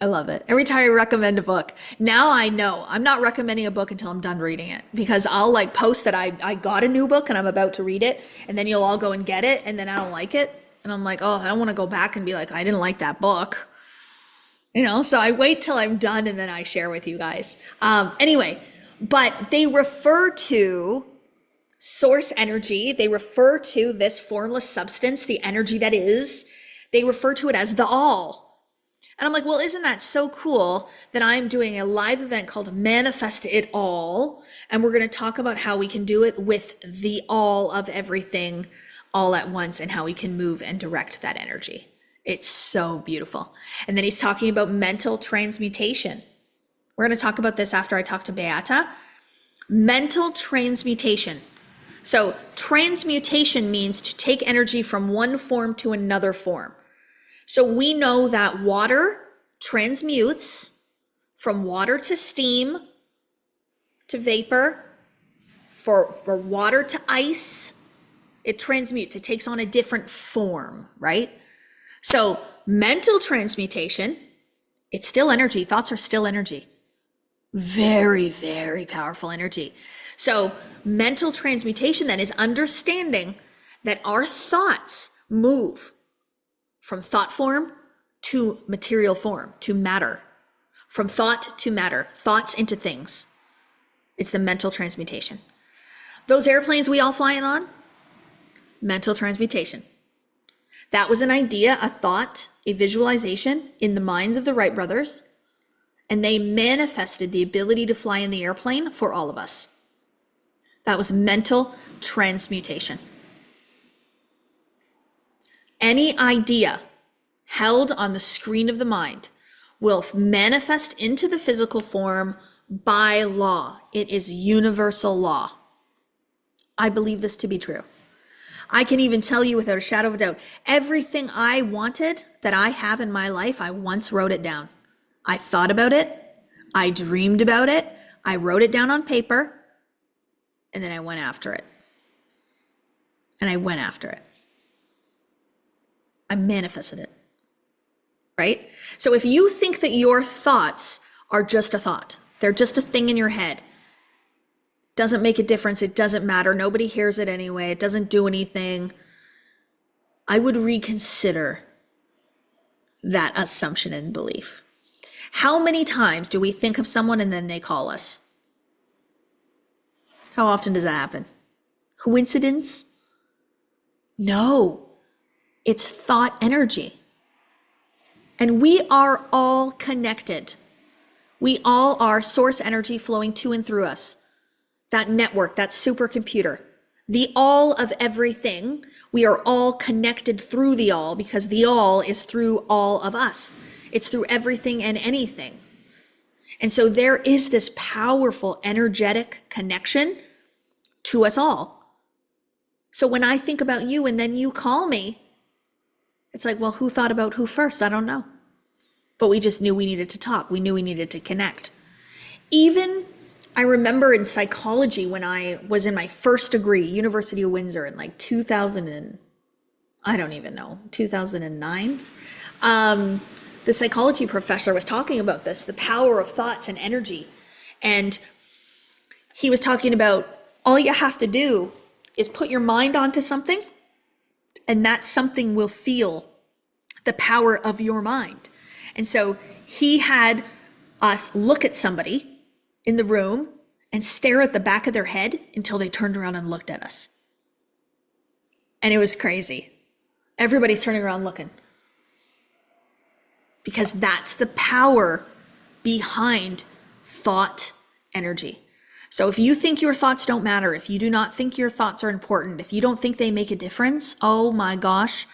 I love it. Every time I recommend a book, now I know I'm not recommending a book until I'm done reading it, because I'll like post that I got a new book and I'm about to read it, and then you'll all go and get it, and then I don't like it. And I'm like, oh, I don't want to go back and be like, I didn't like that book. So I wait till I'm done and then I share with you guys. Anyway, but they refer to source energy. They refer to this formless substance, the energy that is. They refer to it as the all. And I'm like, well, isn't that so cool that I'm doing a live event called Manifest It All? And we're going to talk about how we can do it with the all of everything all at once and how we can move and direct that energy. It's so beautiful. And then he's talking about mental transmutation. We're going to talk about this after I talk to Beata. Mental transmutation. So transmutation means to take energy from one form to another form. So we know that water transmutes from water to steam to vapor, for water to ice. It transmutes, it takes on a different form, right? So mental transmutation, it's still energy. Thoughts are still energy. Very, very powerful energy. So mental transmutation then is understanding that our thoughts move from thought form to material form, to matter. From thought to matter, thoughts into things. It's the mental transmutation. Those airplanes we all flying on, mental transmutation. That was an idea, a thought, a visualization in the minds of the Wright brothers, and they manifested the ability to fly in the airplane for all of us. That was mental transmutation. Any idea held on the screen of the mind will manifest into the physical form by law. It is universal law. I believe this to be true. I can even tell you without a shadow of a doubt, everything I wanted that I have in my life, I once wrote it down. I thought about it. I dreamed about it. I wrote it down on paper, and then I went after it. And I went after it. I manifested it, right? So if you think that your thoughts are just a thought, they're just a thing in your head, doesn't make a difference, it doesn't matter, nobody hears it anyway, it doesn't do anything, I would reconsider that assumption and belief. How many times do we think of someone and then they call us? How often does that happen? Coincidence? No, it's thought energy. And we are all connected. We all are source energy flowing to and through us. That network, that supercomputer, the all of everything, we are all connected through the all, because the all is through all of us. It's through everything and anything. And so there is this powerful energetic connection to us all. So when I think about you and then you call me, it's like, well, who thought about who first? I don't know. But we just knew we needed to talk. We knew we needed to connect. Even I remember in psychology when I was in my first degree, University of Windsor, in like 2009. The psychology professor was talking about this, the power of thoughts and energy. And he was talking about all you have to do is put your mind onto something, and that something will feel the power of your mind. And so he had us look at somebody in the room and stare at the back of their head until they turned around and looked at us. And it was crazy. Everybody's turning around looking. Because that's the power behind thought energy. So if you think your thoughts don't matter, if you do not think your thoughts are important, if you don't think they make a difference, oh my gosh,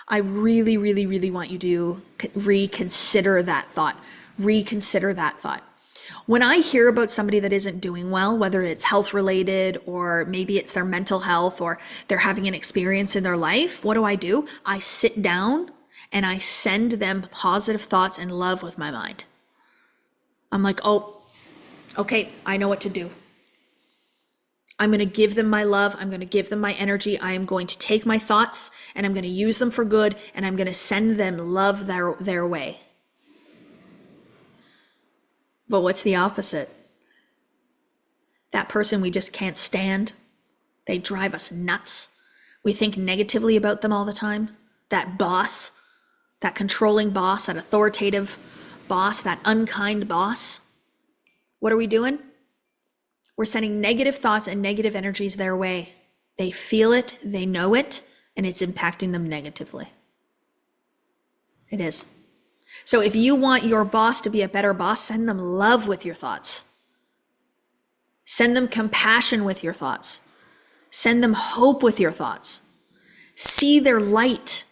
I really, really, really want you to reconsider that thought. Reconsider that thought. When I hear about somebody that isn't doing well, whether it's health related or maybe it's their mental health or they're having an experience in their life, what do? I sit down and I send them positive thoughts and love with my mind. I'm like, oh, okay, I know what to do. I'm going to give them my love. I'm going to give them my energy. I am going to take my thoughts and I'm going to use them for good, and I'm going to send them love their way. But what's the opposite? That person we just can't stand. They drive us nuts. We think negatively about them all the time. That boss, that controlling boss, that authoritative boss, that unkind boss. What are we doing? We're sending negative thoughts and negative energies their way. They feel it, they know it, and it's impacting them negatively. It is. So if you want your boss to be a better boss, send them love with your thoughts. Send them compassion with your thoughts. Send them hope with your thoughts. See their light.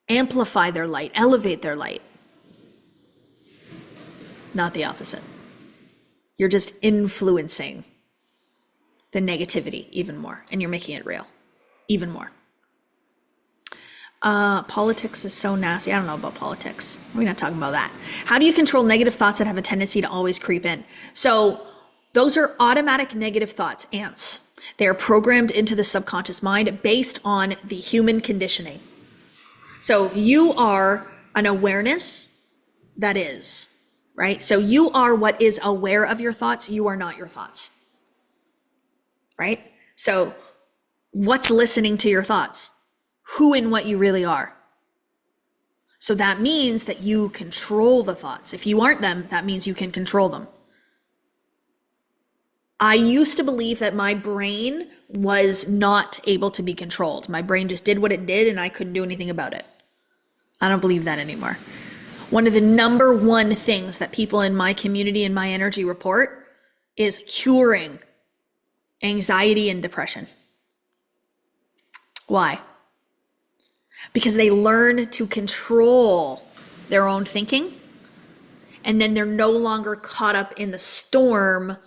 Amplify their light. Elevate their light. Not the opposite. You're just influencing the negativity even more, and you're making it real even more. Politics is so nasty. I don't know about politics. We're not talking about that. How do you control negative thoughts that have a tendency to always creep in? So those are automatic negative thoughts, ants. They are programmed into the subconscious mind based on the human conditioning. So you are an awareness that is, right? So you are what is aware of your thoughts. You are not your thoughts, right? So what's listening to your thoughts? Who and what you really are. So that means that you control the thoughts. If you aren't them, that means you can control them. I used to believe that my brain was not able to be controlled. My brain just did what it did and I couldn't do anything about it. I don't believe that anymore. One of the number one things that people in my community and my energy report is curing anxiety and depression. Why? Because they learn to control their own thinking, and then they're no longer caught up in the storm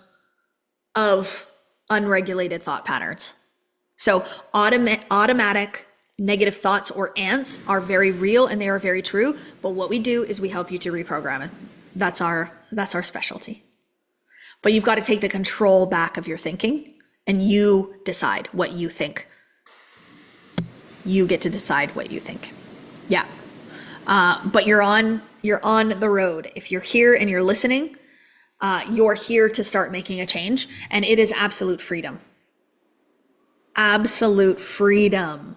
of unregulated thought patterns. So automatic negative thoughts or ants are very real and they are very true. But what we do is we help you to reprogram it. That's our specialty. But you've got to take the control back of your thinking and you decide what you think. You get to decide what you think. Yeah. But you're on the road. If you're here and you're listening, you're here to start making a change, and it is absolute freedom. Absolute freedom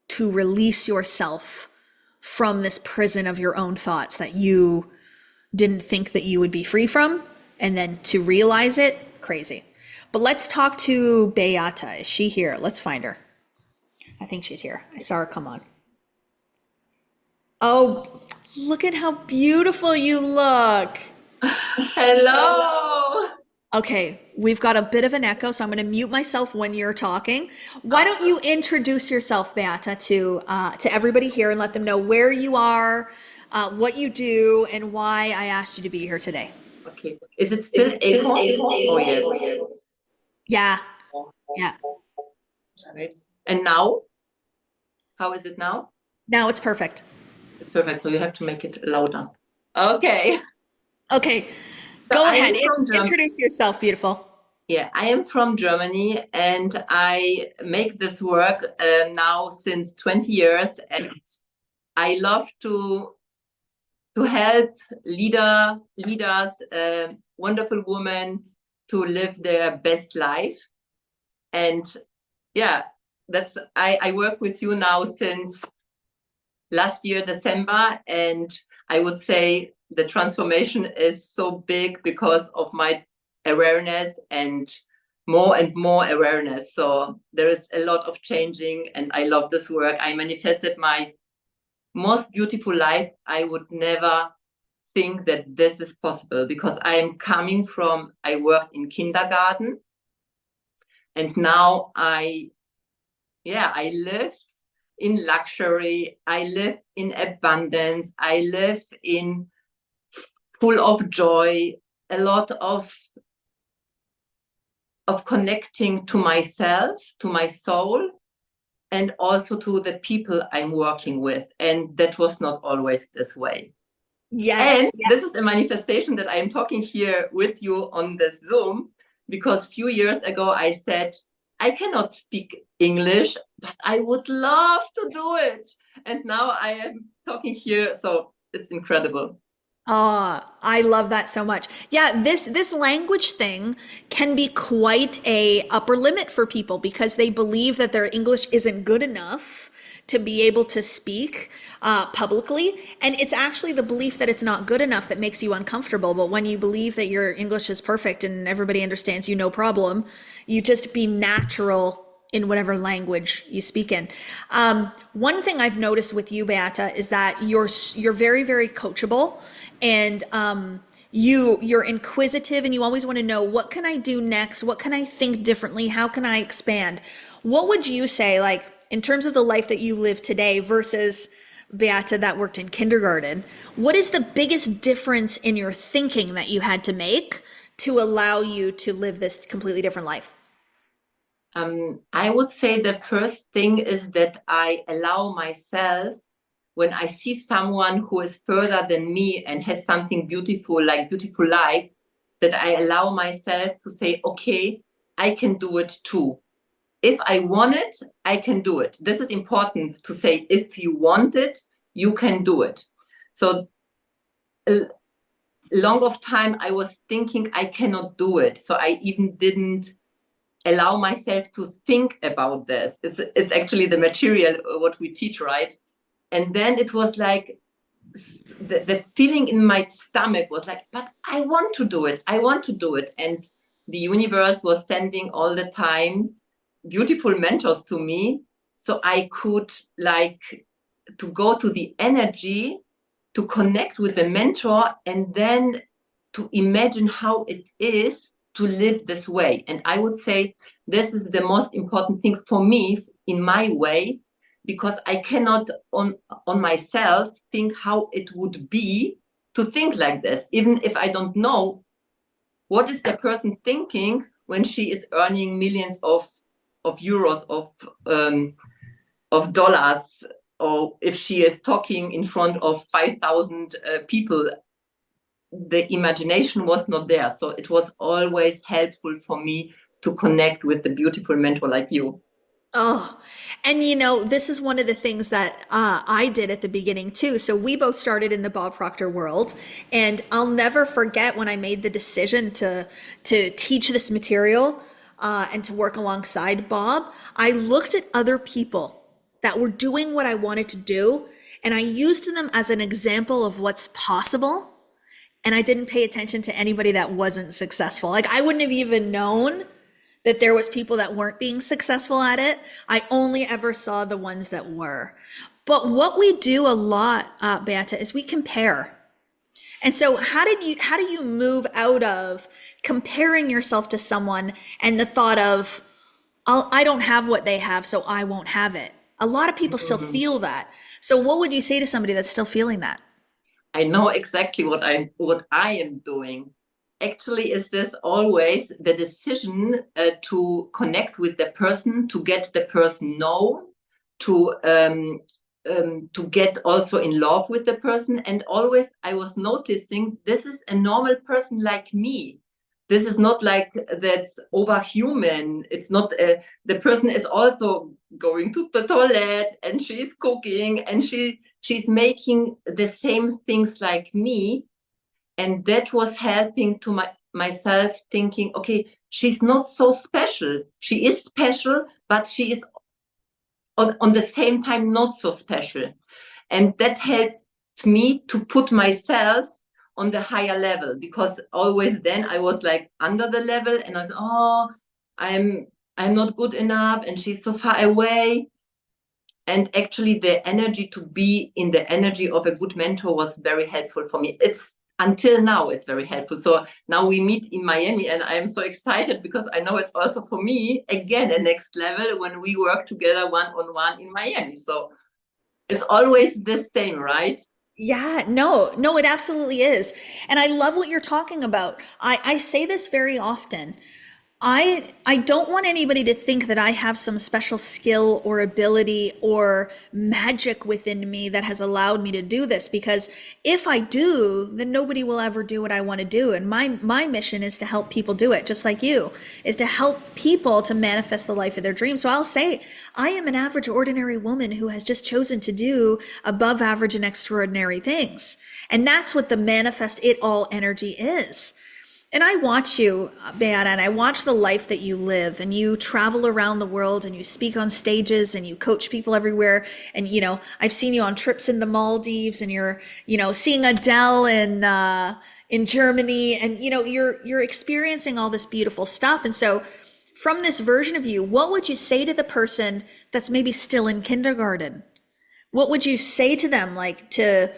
to release yourself from this prison of your own thoughts that you didn't think that you would be free from, and then to realize it, crazy. But let's talk to Beata. Is she here? Let's find her. I think she's here. I saw her come on. Oh, look at how beautiful you look. Hello. Okay, we've got a bit of an echo, so I'm going to mute myself when you're talking. Why don't you introduce yourself, Beata, to everybody here and let them know where you are, what you do, and why I asked you to be here today. Okay. Is it still echo? Oh, yes. Yeah. Yeah. Right. And now? How is it now? Now it's perfect. It's perfect. So you have to make it louder. Okay. Okay. Go ahead. Introduce yourself, beautiful. Yeah, I am from Germany and I make this work now since 20 years, and I love to help leaders, wonderful women to live their best life. And yeah, I work with you now since last year, December, and I would say the transformation is so big because of my awareness and more awareness. So there is a lot of changing and I love this work. I manifested my most beautiful life. I would never think that this is possible because I am coming from, I worked in kindergarten and now I live in luxury. I live in abundance. I live in full of joy, a lot of connecting to myself, to my soul, and also to the people I'm working with. And that was not always this way. Yes. And this is a manifestation that I'm talking here with you on this Zoom, because a few years ago I said, I cannot speak English, but I would love to do it. And now I am talking here, so it's incredible. I love that so much. Yeah, this language thing can be quite a upper limit for people because they believe that their English isn't good enough to be able to speak publicly. And it's actually the belief that it's not good enough that makes you uncomfortable. But when you believe that your English is perfect and everybody understands you, no problem, you just be natural in whatever language you speak in. One thing I've noticed with you, Beata, is that you're very, very coachable, and you're inquisitive, and you always want to know, what can I do next? What can I think differently? How can I expand? What would you say, like, in terms of the life that you live today versus Beata that worked in kindergarten? What is the biggest difference in your thinking that you had to make to allow you to live this completely different life? I would say the first thing is that I allow myself, when I see someone who is further than me and has something beautiful, like beautiful life, that I allow myself to say, okay, I can do it too. If I want it, I can do it. This is important to say, if you want it, you can do it. So a long of time I was thinking I cannot do it. So I even didn't allow myself to think about this. It's actually the material, what we teach, right? And then it was like, the feeling in my stomach was like, but I want to do it. I want to do it. And the universe was sending all the time beautiful mentors to me. So I could, like, to go to the energy, to connect with the mentor, and then to imagine how it is to live this way. And I would say this is the most important thing for me in my way, because I cannot on myself think how it would be to think like this, even if I don't know what is the person thinking when she is earning millions of of euros, of dollars, or if she is talking in front of 5,000 people, the imagination was not there. So it was always helpful for me to connect with the beautiful mentor like you. Oh, and this is one of the things that I did at the beginning too. So we both started in the Bob Proctor world, and I'll never forget when I made the decision to teach this material and to work alongside Bob. I looked at other people that were doing what I wanted to do, and I used them as an example of what's possible. And I didn't pay attention to anybody that wasn't successful. Like I wouldn't have even known that there was people that weren't being successful at it. I only ever saw the ones that were. But what we do a lot, Beata, is we compare. And so how do you move out of comparing yourself to someone and the thought of, I don't have what they have, so I won't have it. A lot of people still feel that. So what would you say to somebody that's still feeling that? I know exactly what I am doing. Actually, is this always the decision to connect with the person, to get the person know, to get also in love with the person. And always I was noticing this is a normal person like me. This is not like that's overhuman. It's not, the person is also going to the toilet and she's cooking and she's making the same things like me. And that was helping to myself thinking, okay, she's not so special. She is special, but she is on the same time not so special. And that helped me to put myself on the higher level, because always then I was like under the level and I was, oh, I'm not good enough and she's so far away. And actually the energy to be in the energy of a good mentor was very helpful for me. It's until now, it's very helpful. So now we meet in Miami and I'm so excited because I know it's also for me, again, a next level when we work together one-on-one in Miami. So it's always the same, right? Yeah, no, it absolutely is. And I love what you're talking about. I say this very often. I don't want anybody to think that I have some special skill or ability or magic within me that has allowed me to do this, because if I do, then nobody will ever do what I want to do. And my mission is to help people do it, just like you, is to help people to manifest the life of their dreams. So I'll say I am an average ordinary woman who has just chosen to do above average and extraordinary things. And that's what the manifest it all energy is. And I watch you, Beata, and I watch the life that you live, and you travel around the world and you speak on stages and you coach people everywhere. And, I've seen you on trips in the Maldives, and you're, seeing Adele in Germany, and, you're experiencing all this beautiful stuff. And so from this version of you, what would you say to the person that's maybe still in kindergarten? What would you say to them, like to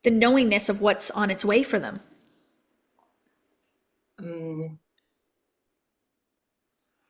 the knowingness of what's on its way for them?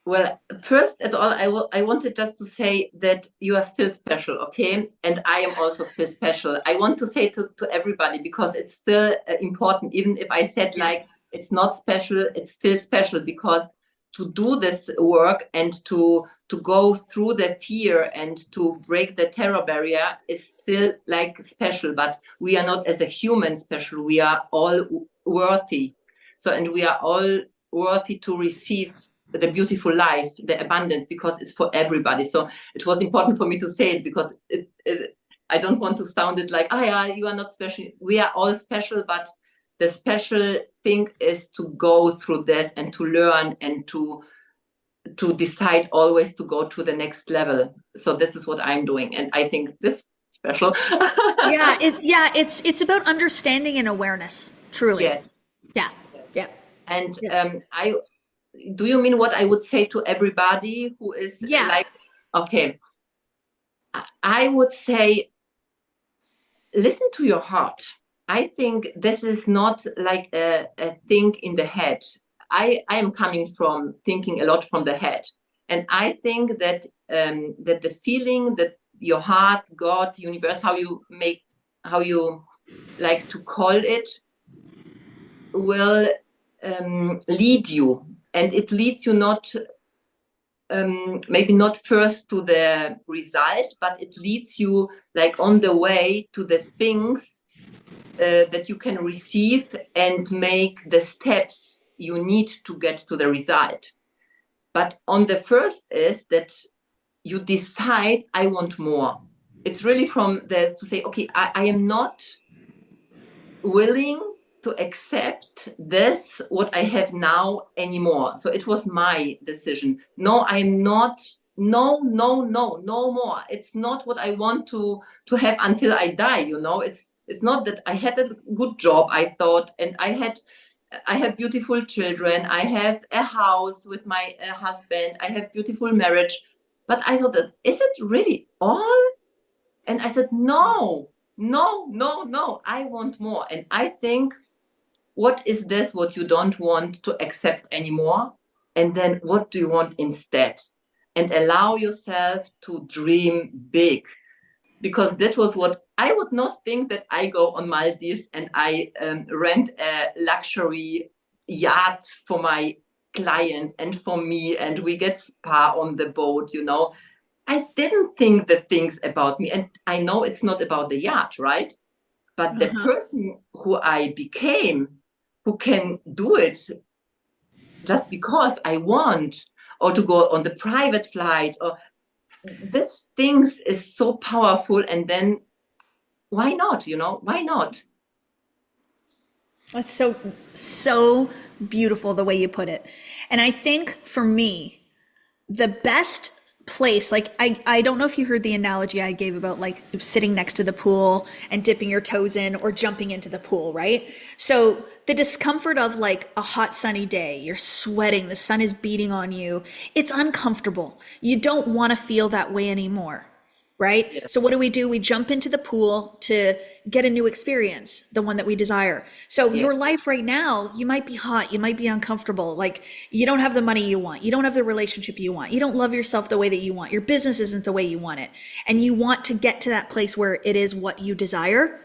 Well, first at all, I wanted just to say that you are still special, okay? And I am also still special. I want to say to everybody, because it's still important, even if I said like it's not special, it's still special, because to do this work and to go through the fear and to break the terror barrier is still like special. But we are not as a human special. We are all worthy. So, and we are all worthy to receive the beautiful life, the abundance, because it's for everybody. So it was important for me to say it, because I don't want to sound it like, yeah, you are not special. We are all special, but the special thing is to go through this and to learn and to decide always to go to the next level. So this is what I'm doing, and I think this is special. It's about understanding and awareness, truly. Yes. Yeah, yeah. And Yeah. do you mean what I would say to everybody who is Yeah. like, okay, I would say, listen to your heart. I think this is not like a thing in the head. I am coming from thinking a lot from the head. And I think that that the feeling that your heart, God, universe, how you like to call it, will lead you. And it leads you not maybe not first to the result, but it leads you like on the way to the things that you can receive and make the steps you need to get to the result. But on the first is that you decide, I want more. It's really from the to say, okay, I am not willing to accept this, what I have now anymore. So it was my decision. No, I'm not. No more. It's not what I want to have until I die. It's not that I had a good job, I thought, and I have beautiful children. I have a house with my husband. I have beautiful marriage. But I thought, that is it really all? And I said, no. I want more. And I think, what is this what you don't want to accept anymore? And then what do you want instead? And allow yourself to dream big. Because that was what I would not think, that I go on Maldives and I rent a luxury yacht for my clients and for me, and we get spa on the boat. I didn't think the things about me, and I know it's not about the yacht, right? But the person who I became, who can do it just because I want, or to go on the private flight, or this things is so powerful. And then why not? Why not? That's so beautiful the way you put it. And I think for me, the best place, like I don't know if you heard the analogy I gave about like sitting next to the pool and dipping your toes in or jumping into the pool, right? So the discomfort of like a hot sunny day, you're sweating, the sun is beating on you, it's uncomfortable. You don't want to feel that way anymore, right? Yeah. So what do? We jump into the pool to get a new experience, the one that we desire. So Yeah. your life right now, you might be hot, you might be uncomfortable, like you don't have the money you want, you don't have the relationship you want, you don't love yourself the way that you want, your business isn't the way you want it, and you want to get to that place where it is what you desire.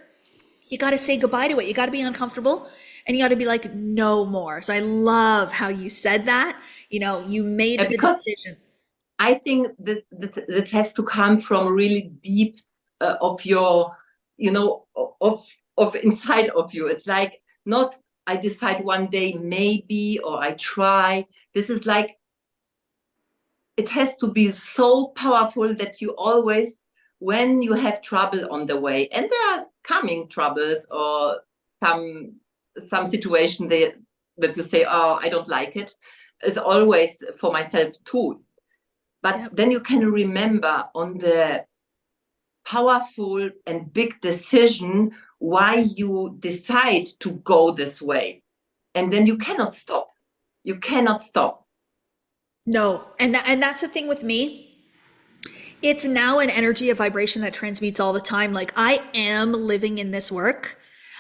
You got to say goodbye to it. You got to be uncomfortable, and you got to be like, no more. So I love how you said that. You made the Because decision. I think that has to come from really deep of your, of inside of you. It's like, not I decide one day maybe, or I try. This is like, it has to be so powerful that you always, when you have trouble on the way, and there are coming troubles or some situation that you say, oh, I don't like it. It's always for myself too. But Yep. then you can remember on the powerful and big decision why you decide to go this way. And then you cannot stop. You cannot stop. No. And that's the thing with me. It's now an energy, a vibration that transmutes all the time. Like I am living in this work.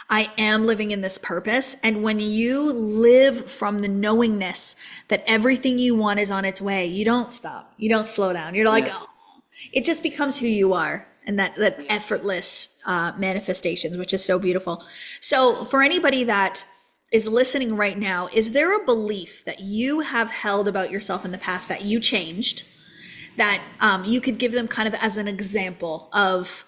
I am living in this purpose. And when you live from the knowingness that everything you want is on its way, you don't stop. You don't slow down. You're like, Yeah. oh, it just becomes who you are. And that effortless manifestations, which is so beautiful. So for anybody that is listening right now, is there a belief that you have held about yourself in the past that you changed, that you could give them kind of as an example of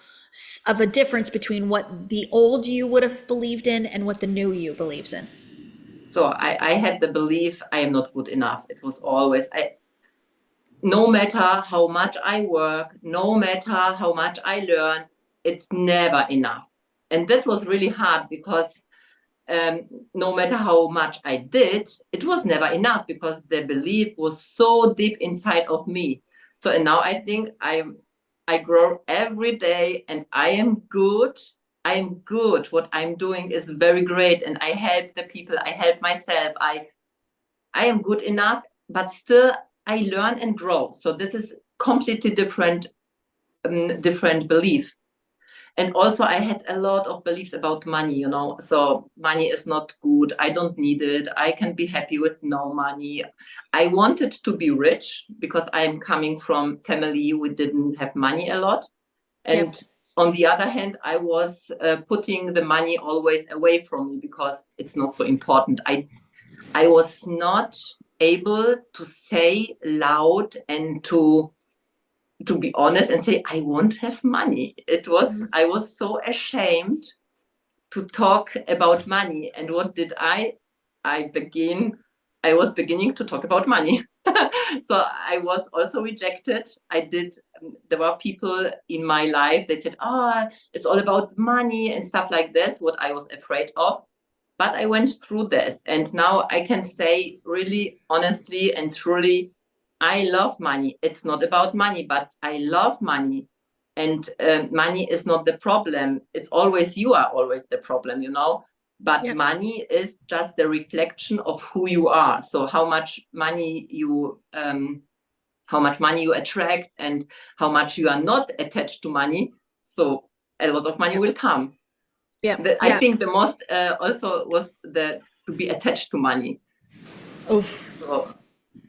a difference between what the old you would have believed in and what the new you believes in? So I had the belief I am not good enough. It was always, no matter how much I work, no matter how much I learn, it's never enough. And that was really hard, because no matter how much I did, it was never enough, because the belief was so deep inside of me. So, and now I think I grow every day, and I am good. I am good. What I'm doing is very great, and I help the people. I help myself. I am good enough, but still I learn and grow. So this is completely different belief. And also I had a lot of beliefs about money, so money is not good. I don't need it. I can be happy with no money. I wanted to be rich, because I am coming from family who didn't have money a lot. And Yep. on the other hand, I was putting the money always away from me, because it's not so important. I was not able to say loud and to be honest and say, I won't have money. I was so ashamed to talk about money. And what did I begin? I was beginning to talk about money. So I was also rejected. There were people in my life, they said, oh, it's all about money and stuff like this, what I was afraid of. But I went through this, and now I can say really honestly and truly, I love money. It's not about money, but I love money. And money is not the problem. It's always, you are always the problem, you know. But Yep. money is just the reflection of who you are. So how much money you attract, and how much you are not attached to money. So a lot of money will come. Yeah. I think the most also was to be attached to money. Oof. So,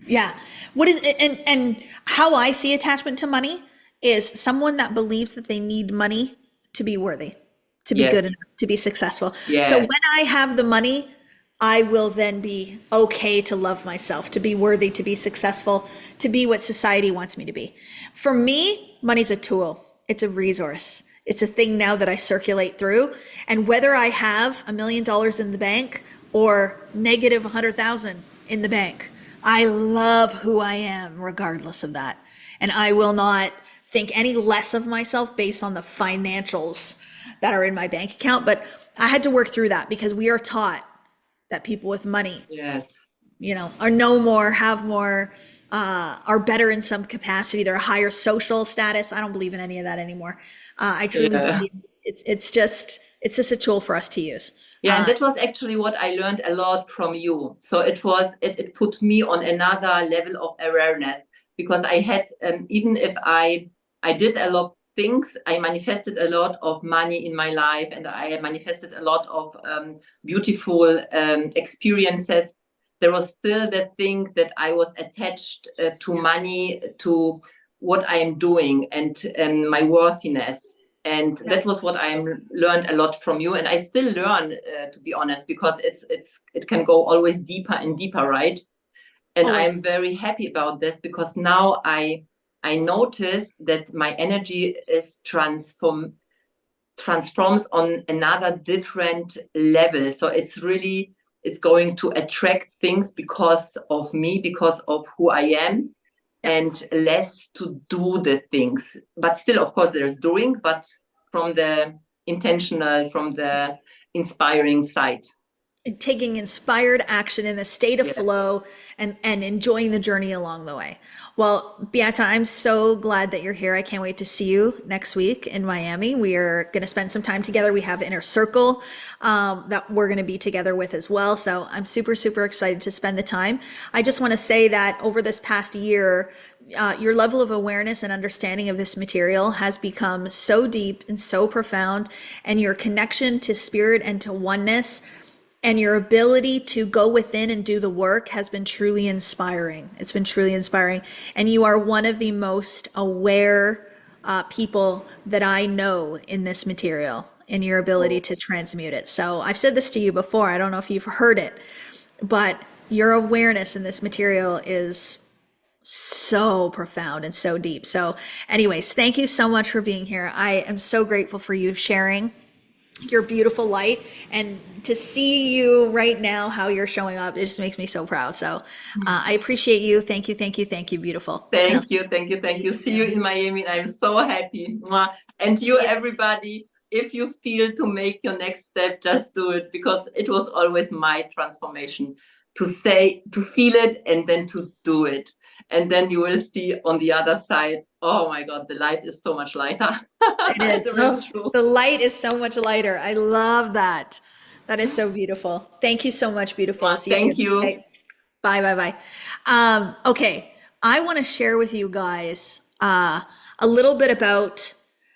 Yeah. What is and how I see attachment to money is someone that believes that they need money to be worthy, to be good yes, enough, to be successful. So yes, when I have the money, I will then be okay to love myself, to be worthy, to be successful, to be what society wants me to be. For me, money's a tool. It's a resource. It's a thing now that I circulate through. And whether I have $1 million in the bank or negative 100,000 in the bank, I love who I am regardless of that. And I will not think any less of myself based on the financials that are in my bank account. But I had to work through that because we are taught that people with money, yes, are know more, have more, are better in some capacity. They're a higher social status. I don't believe in any of that anymore. I truly yeah. believe it's just a tool for us to use. Yeah, and that was actually what I learned a lot from you. So it put me on another level of awareness, because I had even if I did a lot of things, I manifested a lot of money in my life, and I manifested a lot of beautiful experiences. There was still that thing that I was attached to money, to what I am doing, and my worthiness. And that was what I learned a lot from you, and I still learn, to be honest, because it can go always deeper and deeper, right? And I'm Always. very happy about this, because now I notice that my energy is transforms on another different level. So it's going to attract things because of me, because of who I am, Yeah. and less to do the things. But still, of course, there's doing, but from the intentional, from the inspiring side. Taking inspired action in a state of Yeah. flow and enjoying the journey along the way. Well, Beata, I'm so glad that you're here. I can't wait to see you next week in Miami. We are going to spend some time together. We have Inner Circle that we're going to be together with as well. So I'm super, super excited to spend the time. I just want to say that over this past year, your level of awareness and understanding of this material has become so deep and so profound, and your connection to spirit and to oneness and your ability to go within and do the work has been truly inspiring. It's been truly inspiring. And you are one of the most aware people that I know in this material, in your ability to transmute it. So I've said this to you before. I don't know if you've heard it, but your awareness in this material is so profound and so deep. So anyways, thank you so much for being here. I am so grateful for you sharing your beautiful light, and to see you right now, how you're showing up, it just makes me so proud. So I appreciate you. Thank you, thank you, thank you, beautiful. And I'll Thank you, thank you, thank you. See you in Miami. I'm so happy. Mwah. And you, see you soon. everybody, if you feel to make your next step, just do it, because it was always my transformation, to feel it, and then to do it. And then you will see on the other side, oh my God, the light is so much lighter. It It's is. really Oh, true. the light is so much lighter. I love that. That is so beautiful. Thank you so much, beautiful. I'll Mwah. see you Thank soon. you. Okay. Bye, bye, bye. Okay. I want to share with you guys a little bit about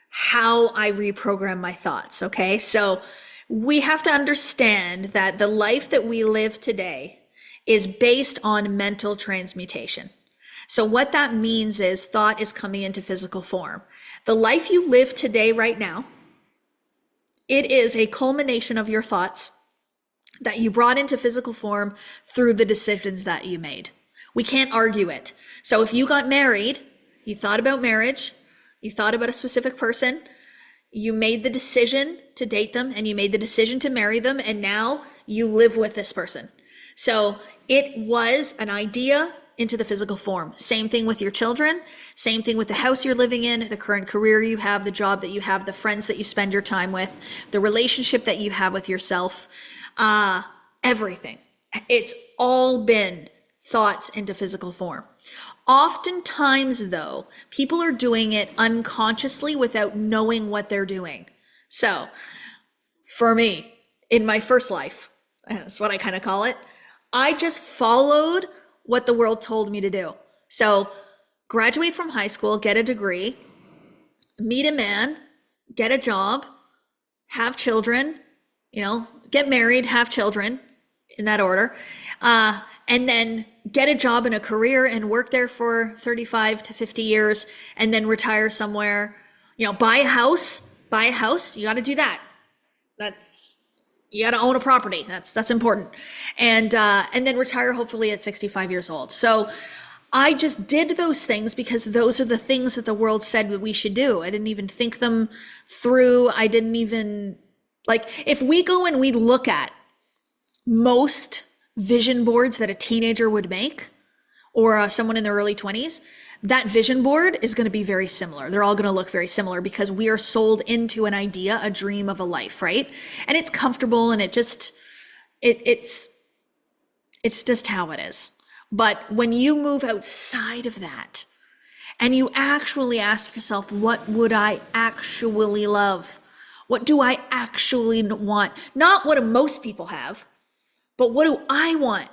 how I reprogram my thoughts. Okay. So we have to understand that the life that we live today is based on mental transmutation. So what that means is thought is coming into physical form. The life you live today, right now, it is a culmination of your thoughts that you brought into physical form through the decisions that you made. We can't argue it. So if you got married, you thought about marriage, you thought about a specific person, you made the decision to date them, and you made the decision to marry them, and now you live with this person. So it was an idea into the physical form. Same thing with your children, same thing with the house you're living in, the current career you have, the job that you have, the friends that you spend your time with, the relationship that you have with yourself, everything. It's all been thoughts into physical form. Oftentimes, though, people are doing it unconsciously without knowing what they're doing. So, for me, in my first life, that's what I kind of call it, I just followed what the world told me to do. So, graduate from high school, get a degree, meet a man, get a job, have children, get married, have children, in that order, and then get a job in a career and work there for 35 to 50 years, and then retire somewhere, buy a house, you got to do that. You got to own a property. That's important. And then retire hopefully at 65 years old. So I just did those things because those are the things that the world said that we should do. I didn't even think them through. I didn't even, if we go and we look at most vision boards that a teenager would make, or someone in their early 20s, that vision board is going to be very similar. They're all going to look very similar because we are sold into an idea, a dream of a life, right? And it's comfortable, and it's just how it is. But when you move outside of that and you actually ask yourself, what would I actually love? What do I actually want? Not what do most people have, but what do I want?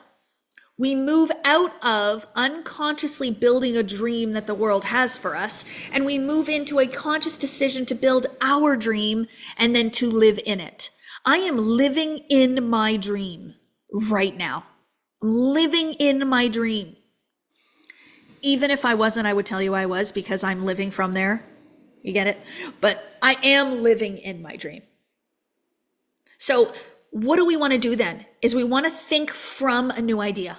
We move out of unconsciously building a dream that the world has for us, and we move into a conscious decision to build our dream and then to live in it. I am living in my dream right now. I'm living in my dream. Even if I wasn't, I would tell you I was, because I'm living from there. You get it? But I am living in my dream. So what do we want to do then? Is we want to think from a new idea.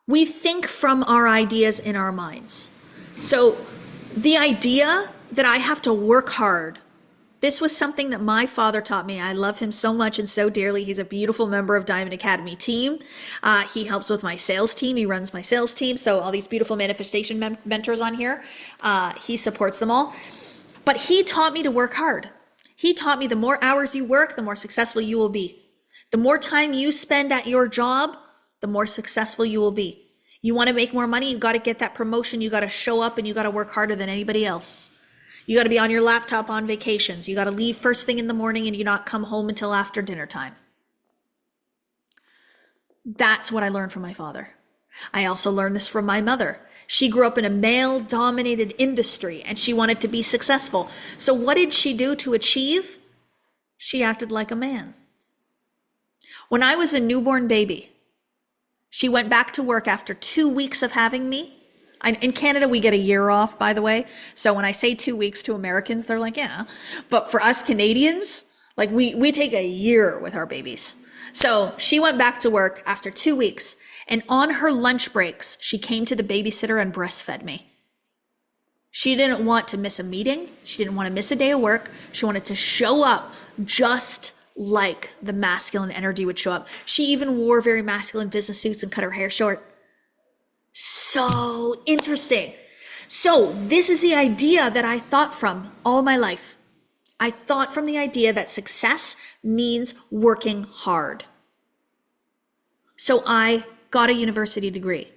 We think from our ideas in our minds. So the idea that I have to work hard, this was something that my father taught me. I love him so much and so dearly. He's a beautiful member of Diamond Academy team. He helps with my sales team. He runs my sales team. So all these beautiful manifestation mentors on here, he supports them all. But he taught me to work hard. He taught me the more hours you work, the more successful you will be. The more time you spend at your job, the more successful you will be. You want to make more money, you got to get that promotion, you got to show up, and you got to work harder than anybody else. You got to be on your laptop on vacations. You got to leave first thing in the morning and you not come home until after dinner time. That's what I learned from my father. I also learned this from my mother. She grew up in a male-dominated industry and she wanted to be successful. So what did she do to achieve? She acted like a man. When I was a newborn baby, she went back to work after 2 weeks of having me. In Canada, we get a year off, by the way. So when I say 2 weeks to Americans, they're like, yeah. But for us Canadians, we take a year with our babies. So she went back to work after 2 weeks. And on her lunch breaks, she came to the babysitter and breastfed me. She didn't want to miss a meeting. She didn't want to miss a day of work. She wanted to show up just like the masculine energy would show up. She even wore very masculine business suits and cut her hair short. So interesting. So this is the idea that I thought from all my life. I thought from the idea that success means working hard. So I got a university degree.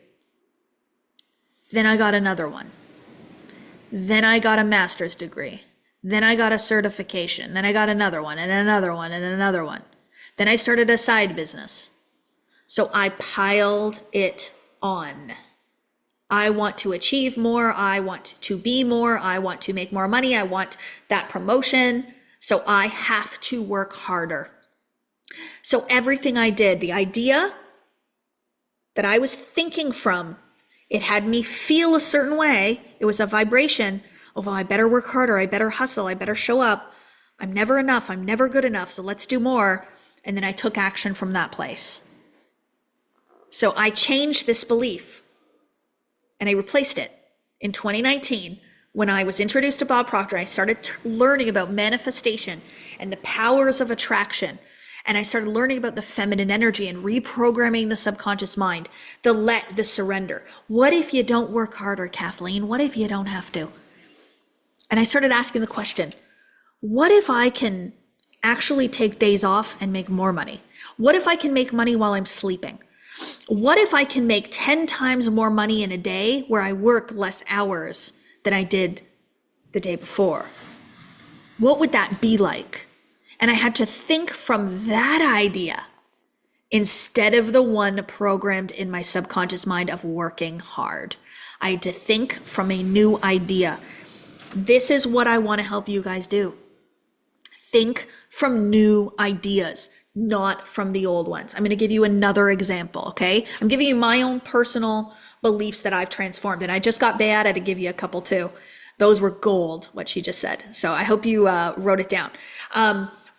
Then I got another one. Then I got a master's degree. Then I got a certification. Then I got another one and another one and another one. Then I started a side business. So I piled it on. I want to achieve more. I want to be more. I want to make more money. I want that promotion. So I have to work harder. So everything I did, the idea that I was thinking from, it had me feel a certain way. It was a vibration. Oh, well, I better work harder. I better hustle. I better show up. I'm never enough. I'm never good enough. So let's do more. And then I took action from that place. So I changed this belief and I replaced it in 2019. When I was introduced to Bob Proctor, I started learning about manifestation and the powers of attraction. And I started learning about the feminine energy and reprogramming the subconscious mind, the surrender. What if you don't work harder, Kathleen? What if you don't have to? And I started asking the question, what if I can actually take days off and make more money? What if I can make money while I'm sleeping? What if I can make 10 times more money in a day where I work less hours than I did the day before? What would that be like? And I had to think from that idea instead of the one programmed in my subconscious mind of working hard. I had to think from a new idea. This is what I want to help you guys do. Think from new ideas, not from the old ones. I'm going to give you another example, okay? I'm giving you my own personal beliefs that I've transformed, and I just got bad at to give you a couple too. Those were gold, what she just said. So I hope you wrote it down.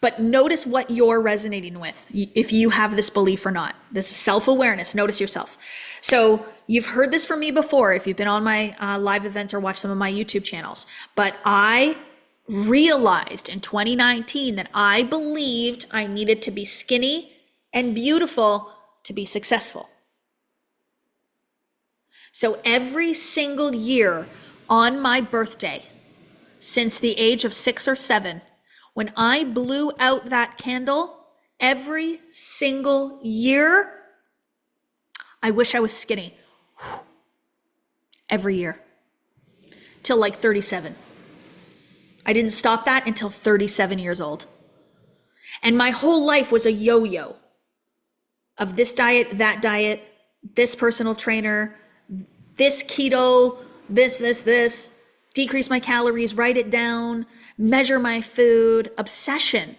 But notice what you're resonating with, if you have this belief or not. This is self-awareness. Notice yourself. So you've heard this from me before if you've been on my live events or watched some of my YouTube channels. But I realized in 2019 that I believed I needed to be skinny and beautiful to be successful. So every single year on my birthday, since the age of 6 or 7, when I blew out that candle, every single year, I wish I was skinny. Every year. Till like 37. I didn't stop that until 37 years old. And my whole life was a yo-yo of this diet, this personal trainer, this keto, this, decrease my calories, write it down, measure my food, obsession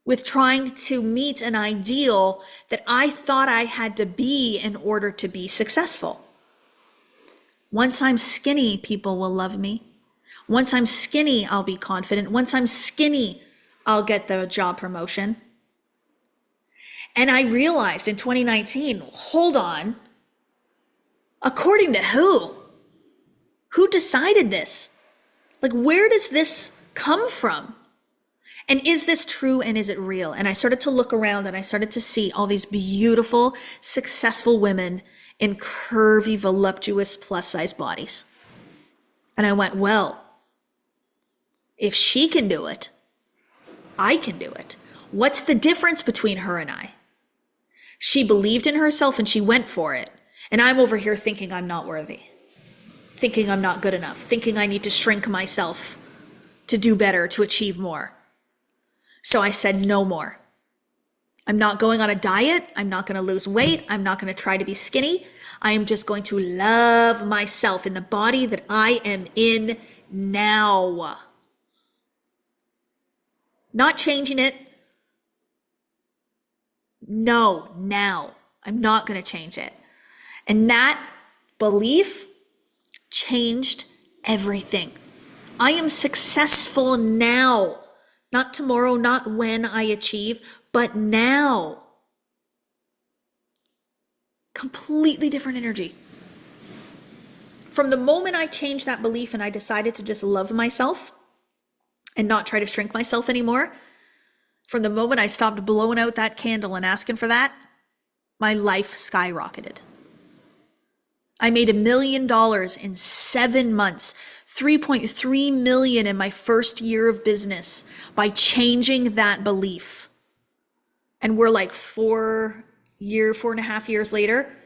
with trying to meet an ideal that I thought I had to be in order to be successful. Once I'm skinny, people will love me. Once I'm skinny, I'll be confident. Once I'm skinny, I'll get the job promotion. And I realized in 2019, hold on, according to who? Who decided this? Like, where does this come from? And is this true and is it real? And I started to look around and I started to see all these beautiful, successful women in curvy, voluptuous, plus-size bodies. And I went, well, if she can do it, I can do it. What's the difference between her and I? She believed in herself and she went for it. And I'm over here thinking I'm not worthy, thinking I'm not good enough, thinking I need to shrink myself to do better, to achieve more. So I said, no more. I'm not going on a diet. I'm not going to lose weight. I'm not going to try to be skinny. I am just going to love myself in the body that I am in now. Not changing it. No, now. I'm not going to change it. And that belief changed everything. I am successful now. Not tomorrow, not when I achieve, but now. Completely different energy. From the moment I changed that belief and I decided to just love myself and not try to shrink myself anymore, from the moment I stopped blowing out that candle and asking for that, my life skyrocketed. I made $1 million in 7 months, 3.3 million in my first year of business by changing that belief. And we're like 4.5 years later.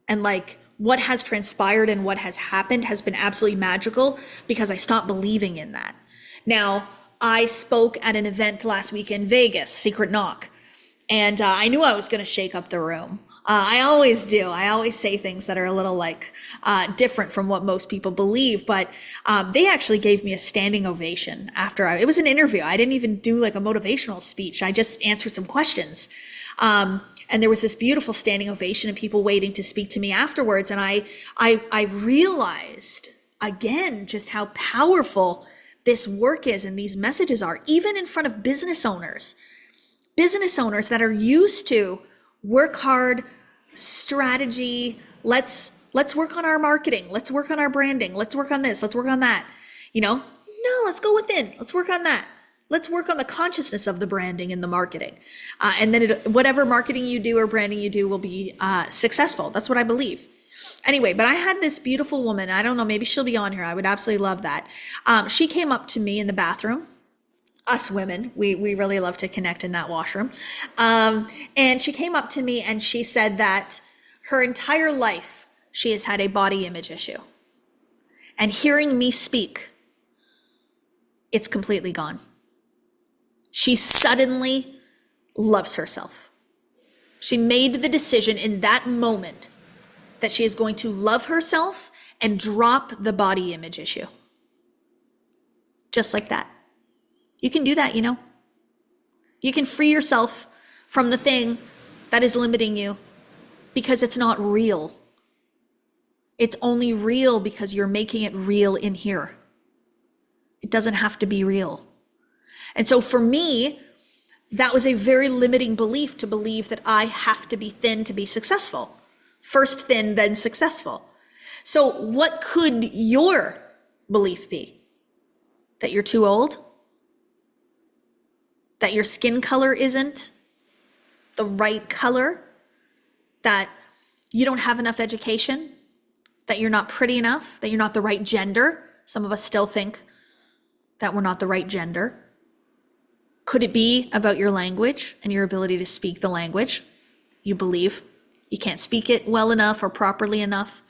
And like what has transpired and what has happened has been absolutely magical because I stopped believing in that. Now, I spoke at an event last week in Vegas, Secret Knock, and I knew I was going to shake up the room. I always do. I always say things that are a little like different from what most people believe, but they actually gave me a standing ovation after it was an interview. I didn't even do like a motivational speech. I just answered some questions. And there was this beautiful standing ovation and people waiting to speak to me afterwards. And I realized again, just how powerful this work is and these messages are, even in front of business owners that are used to work hard, strategy. Let's work on our marketing. Let's work on our branding. Let's work on this. Let's work on that. No, let's go within. Let's work on that. Let's work on the consciousness of the branding and the marketing. And then whatever marketing you do or branding you do will be successful. That's what I believe. Anyway, but I had this beautiful woman. I don't know, maybe she'll be on here. I would absolutely love that. She came up to me in the bathroom. Us women, we really love to connect in that washroom. And she came up to me and she said that her entire life, she has had a body image issue. And hearing me speak, it's completely gone. She suddenly loves herself. She made the decision in that moment that she is going to love herself and drop the body image issue. Just like that. You can do that, You can free yourself from the thing that is limiting you because it's not real. It's only real because you're making it real in here. It doesn't have to be real. And so for me, that was a very limiting belief, to believe that I have to be thin to be successful. First thin, then successful. So what could your belief be? That you're too old? That your skin color isn't the right color? That you don't have enough education? That you're not pretty enough? That you're not the right gender? Some of us still think that we're not the right gender. Could it be about your language and your ability to speak the language? You believe you can't speak it well enough or properly enough?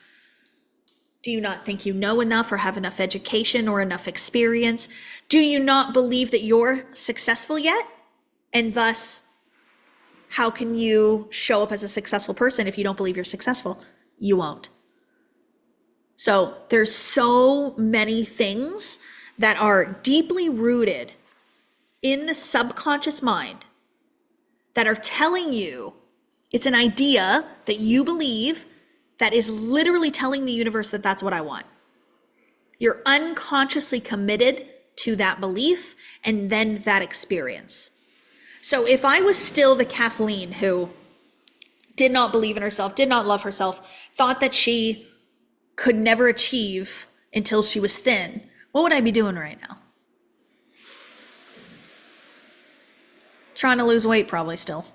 Do you not think you know enough or have enough education or enough experience? Do you not believe that you're successful yet? And thus, how can you show up as a successful person if you don't believe you're successful? You won't. So there's so many things that are deeply rooted in the subconscious mind that are telling you it's an idea that you believe that is literally telling the universe that that's what I want. You're unconsciously committed to that belief and then that experience. So if I was still the Kathleen who did not believe in herself, did not love herself, thought that she could never achieve until she was thin, what would I be doing right now? Trying to lose weight, probably still.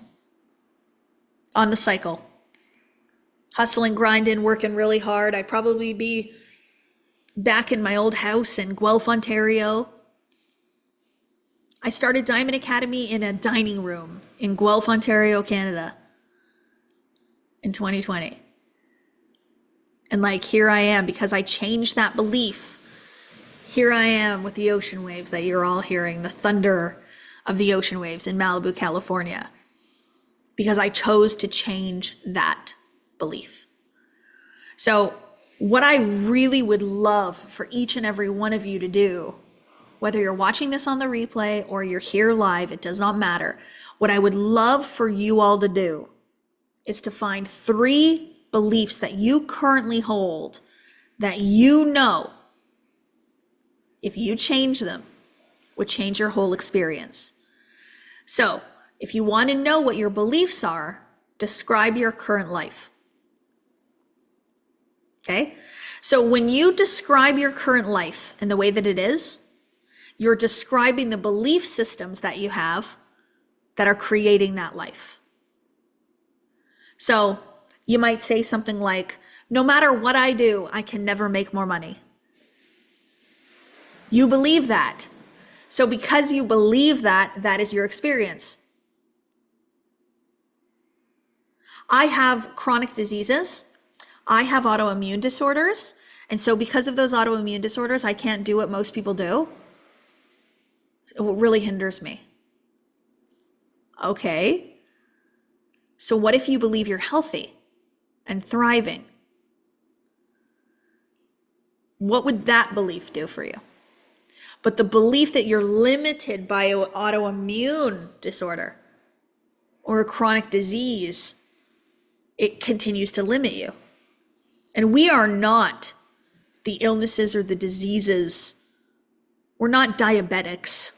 On the cycle. Hustling, grinding, working really hard. I'd probably be back in my old house in Guelph, Ontario. I started Diamond Academy in a dining room in Guelph, Ontario, Canada in 2020. And here I am because I changed that belief. Here I am with the ocean waves that you're all hearing, the thunder of the ocean waves in Malibu, California, because I chose to change that belief. So what I really would love for each and every one of you to do, whether you're watching this on the replay or you're here live, it does not matter. What I would love for you all to do is to find 3 beliefs that you currently hold that if you change them, would change your whole experience. So if you want to know what your beliefs are, describe your current life. Okay? So when you describe your current life and the way that it is, you're describing the belief systems that you have that are creating that life. So you might say something like, no matter what I do, I can never make more money. You believe that. So because you believe that, that is your experience. I have chronic diseases. I have autoimmune disorders. And so because of those autoimmune disorders, I can't do what most people do. It really hinders me. Okay. So what if you believe you're healthy and thriving? What would that belief do for you? But the belief that you're limited by an autoimmune disorder or a chronic disease, it continues to limit you. And we are not the illnesses or the diseases. We're not diabetics.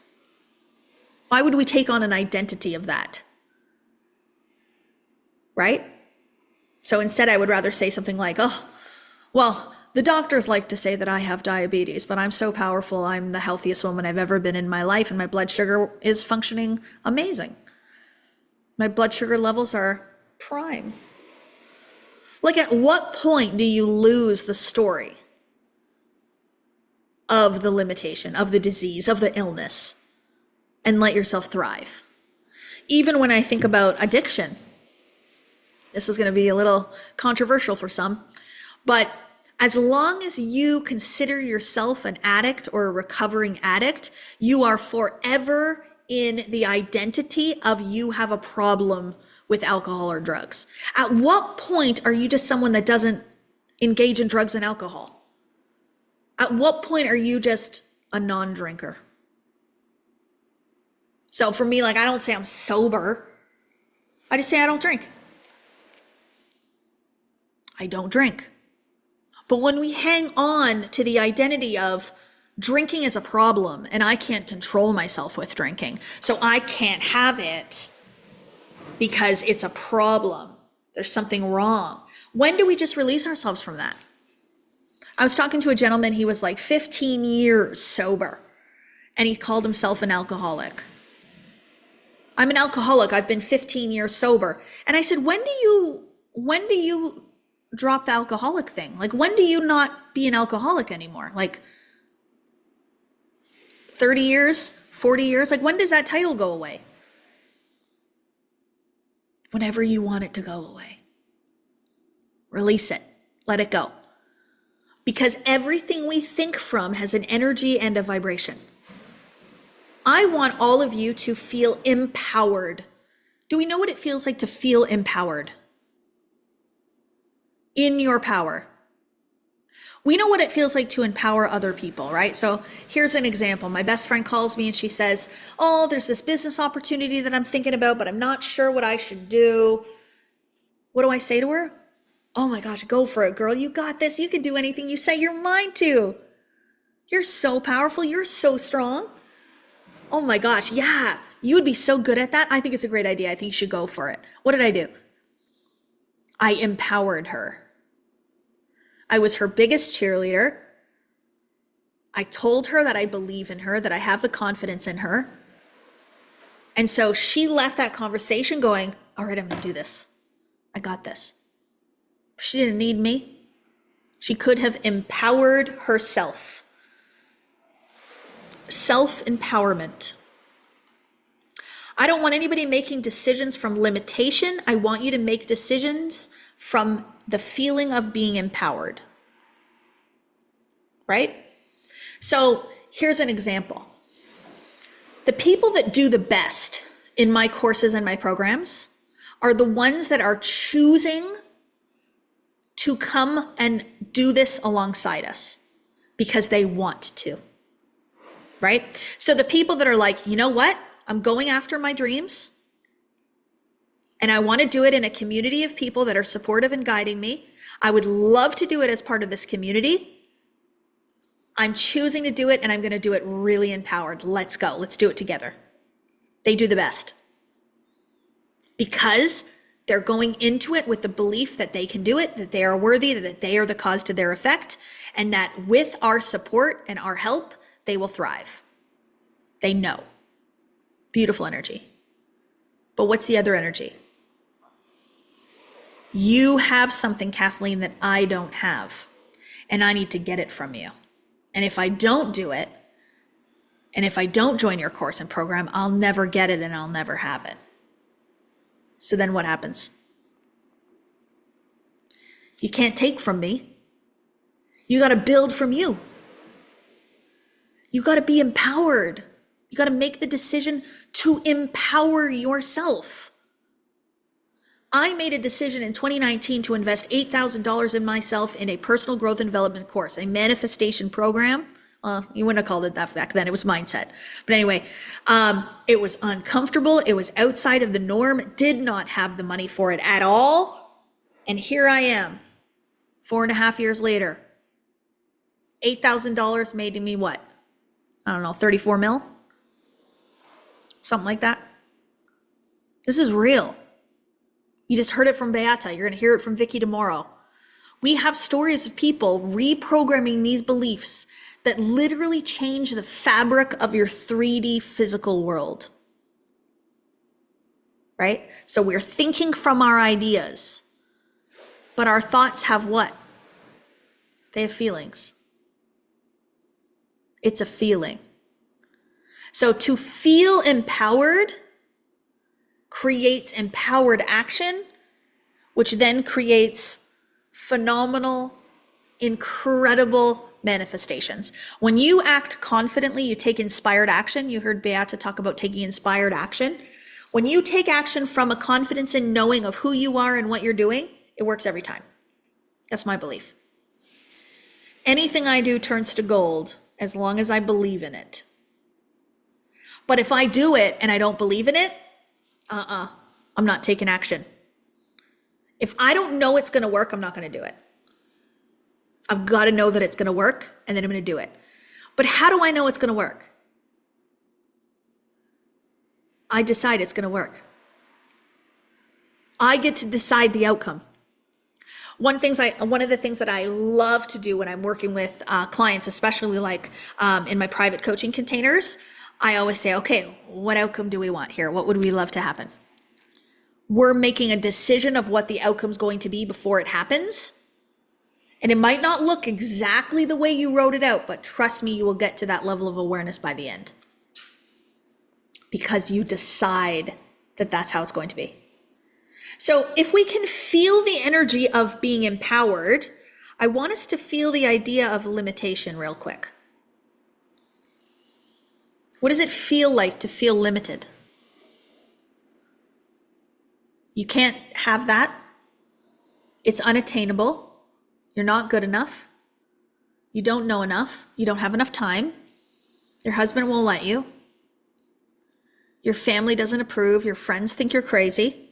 Why would we take on an identity of that? right? So instead, I would rather say something like, oh, well, the doctors like to say that I have diabetes, but I'm so powerful. I'm the healthiest woman I've ever been in my life, and my blood sugar is functioning amazing. My blood sugar levels are prime. Like, at what point do you lose the story of the limitation, of the disease, of the illness, and let yourself thrive? Even when I think about addiction, this is going to be a little controversial for some, but as long as you consider yourself an addict or a recovering addict, you are forever in the identity of you have a problem with alcohol or drugs. At what point are you just someone that doesn't engage in drugs and alcohol? At what point are you just a non-drinker? So for me, like, I don't say I'm sober. I just say I don't drink. I don't drink. But when we hang on to the identity of drinking is a problem and I can't control myself with drinking, so I can't have it because it's a problem, there's something wrong. When do we just release ourselves from that? I was talking to a gentleman, he was like 15 years sober, and he called himself an alcoholic. I'm an alcoholic, I've been 15 years sober. And I said, when do you drop the alcoholic thing? Like, when do you not be an alcoholic anymore? Like 30 years, 40 years? Like, when does that title go away? Whenever you want it to go away. Release it. Let it go. Because everything we think from has an energy and a vibration. I want all of you to feel empowered. Do we know what it feels like to feel empowered? In your power. We know what it feels like to empower other people, right? So here's an example. My best friend calls me and she says, oh, there's this business opportunity that I'm thinking about, but I'm not sure what I should do. What do I say to her? Oh my gosh, go for it, girl. You got this. You can do anything you set your mind to. You're so powerful. You're so strong. Oh my gosh, yeah. You would be so good at that. I think it's a great idea. I think you should go for it. What did I do? I empowered her. I was her biggest cheerleader. I told her that I believe in her, that I have the confidence in her. And so she left that conversation going, all right, I'm going to do this. I got this. She didn't need me. She could have empowered herself. Self-empowerment. I don't want anybody making decisions from limitation. I want you to make decisions from the feeling of being empowered. Right? So here's an example. The people that do the best in my courses and my programs are the ones that are choosing to come and do this alongside us because they want to. Right? So the people that are like, you know what? I'm going after my dreams. And I want to do it in a community of people that are supportive and guiding me. I would love to do it as part of this community. I'm choosing to do it, and I'm going to do it really empowered. Let's go. Let's do it together. They do the best. Because they're going into it with the belief that they can do it, that they are worthy, that they are the cause to their effect, and that with our support and our help, they will thrive. They know. Beautiful energy. But what's the other energy? You have something, Kathleen, that I don't have, and I need to get it from you. And if I don't do it, and if I don't join your course and program, I'll never get it and I'll never have it. So then what happens? You can't take from me. You got to build from you. You got to be empowered. You got to make the decision to empower yourself. I made a decision in 2019 to invest $8,000 in myself in a personal growth and development course, a manifestation program. You wouldn't have called it that back then. It was mindset. But anyway, it was uncomfortable. It was outside of the norm. Did not have the money for it at all. And here I am, 4.5 years later. $8,000 made me what? I don't know, 34 mil? Something like that. This is real. You just heard it from Beata. You're going to hear it from Vicky tomorrow. We have stories of people reprogramming these beliefs that literally change the fabric of your 3D physical world. Right? So we're thinking from our ideas, but our thoughts have what? They have feelings. It's a feeling. So to feel empowered creates empowered action, which then creates phenomenal, incredible manifestations. When you act confidently, you take inspired action. You heard Beata talk about taking inspired action. When you take action from a confidence in knowing of who you are and what you're doing, it works every time. That's my belief. Anything I do turns to gold as long as I believe in it. But if I do it and I don't believe in it, I'm not taking action. If I don't know it's going to work, I'm not going to do it. I've got to know that it's going to work, and then I'm going to do it. But how do I know it's going to work? I decide it's going to work. I get to decide the outcome. One of the things that I love to do when I'm working with clients, especially like in my private coaching containers, I always say, okay, what outcome do we want here? What would we love to happen? We're making a decision of what the outcome's going to be before it happens. And it might not look exactly the way you wrote it out, but trust me, you will get to that level of awareness by the end. Because you decide that that's how it's going to be. So if we can feel the energy of being empowered, I want us to feel the idea of limitation real quick. What does it feel like to feel limited? You can't have that. It's unattainable. You're not good enough. You don't know enough. You don't have enough time. Your husband won't let you. Your family doesn't approve. Your friends think you're crazy.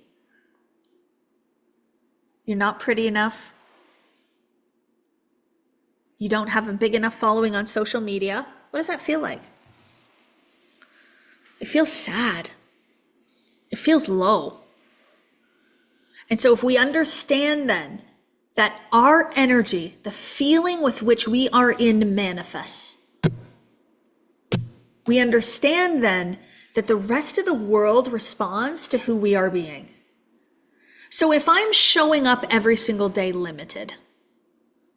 You're not pretty enough. You don't have a big enough following on social media. What does that feel like? It feels sad. It feels low. And so if we understand then that our energy, the feeling with which we are in manifests, we understand then that the rest of the world responds to who we are being. So if I'm showing up every single day limited,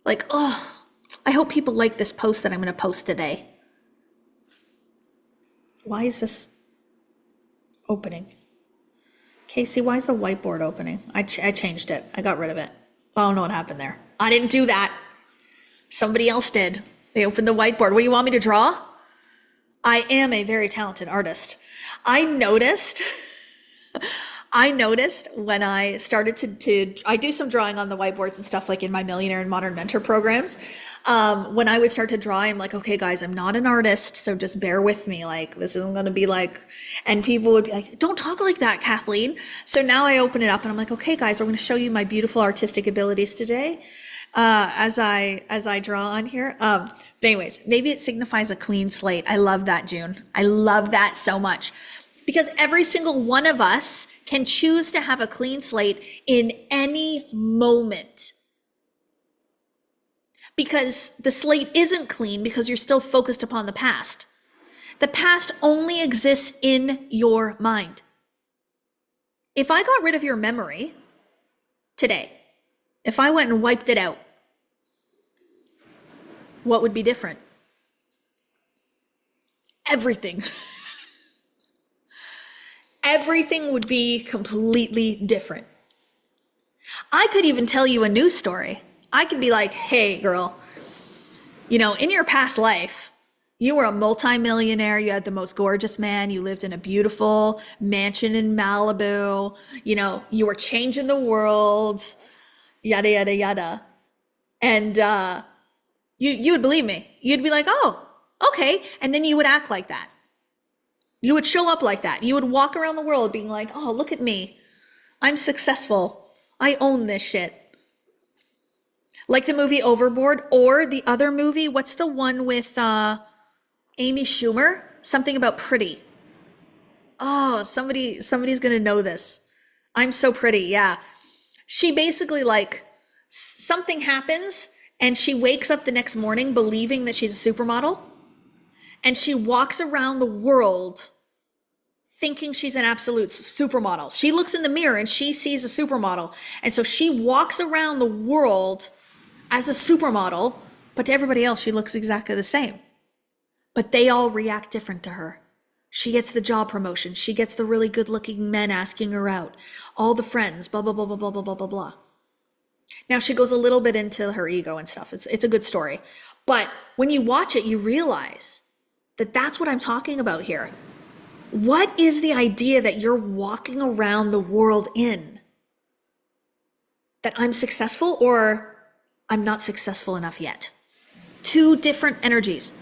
like, oh, I hope people like this post that I'm going to post today. Why is this opening? Casey, why is the whiteboard opening? I changed it. I got rid of it. I don't know what happened there. I didn't do that. Somebody else did. They opened the whiteboard. What do you want me to draw? I am a very talented artist. I noticed when I started I do some drawing on the whiteboards and stuff like in my Millionaire and Modern Mentor programs. When I would start to draw, I'm like, okay, guys, I'm not an artist, so just bear with me. Like, this isn't going to be like, and people would be like, don't talk like that, Kathleen. So now I open it up and I'm like, okay, guys, we're going to show you my beautiful artistic abilities today. As I draw on here. But anyways, maybe it signifies a clean slate. I love that, June. I love that so much. Because every single one of us can choose to have a clean slate in any moment. Because the slate isn't clean because you're still focused upon the past. The past only exists in your mind. If I got rid of your memory today, if I went and wiped it out, what would be different? Everything. Everything would be completely different. I could even tell you a news story. I could be like, hey, girl, in your past life, you were a multimillionaire. You had the most gorgeous man. You lived in a beautiful mansion in Malibu. You were changing the world, yada, yada, yada. And you would believe me. You'd be like, oh, okay. And then you would act like that. You would show up like that. You would walk around the world being like, oh, look at me. I'm successful. I own this shit. Like the movie Overboard, or the other movie, what's the one with Amy Schumer? Something about pretty. Oh, somebody's going to know this. I'm so pretty, yeah. She basically like something happens and she wakes up the next morning believing that she's a supermodel, and she walks around the world thinking she's an absolute supermodel. She looks in the mirror and she sees a supermodel. And so she walks around the world as a supermodel, but to everybody else, she looks exactly the same. But they all react different to her. She gets the job promotion. She gets the really good looking men asking her out. All the friends, blah, blah, blah, blah, blah, blah, blah, blah, blah. Now she goes a little bit into her ego and stuff. It's a good story. But when you watch it, you realize that that's what I'm talking about here. What is the idea that you're walking around the world in? That I'm successful or I'm not successful enough yet. Two different energies.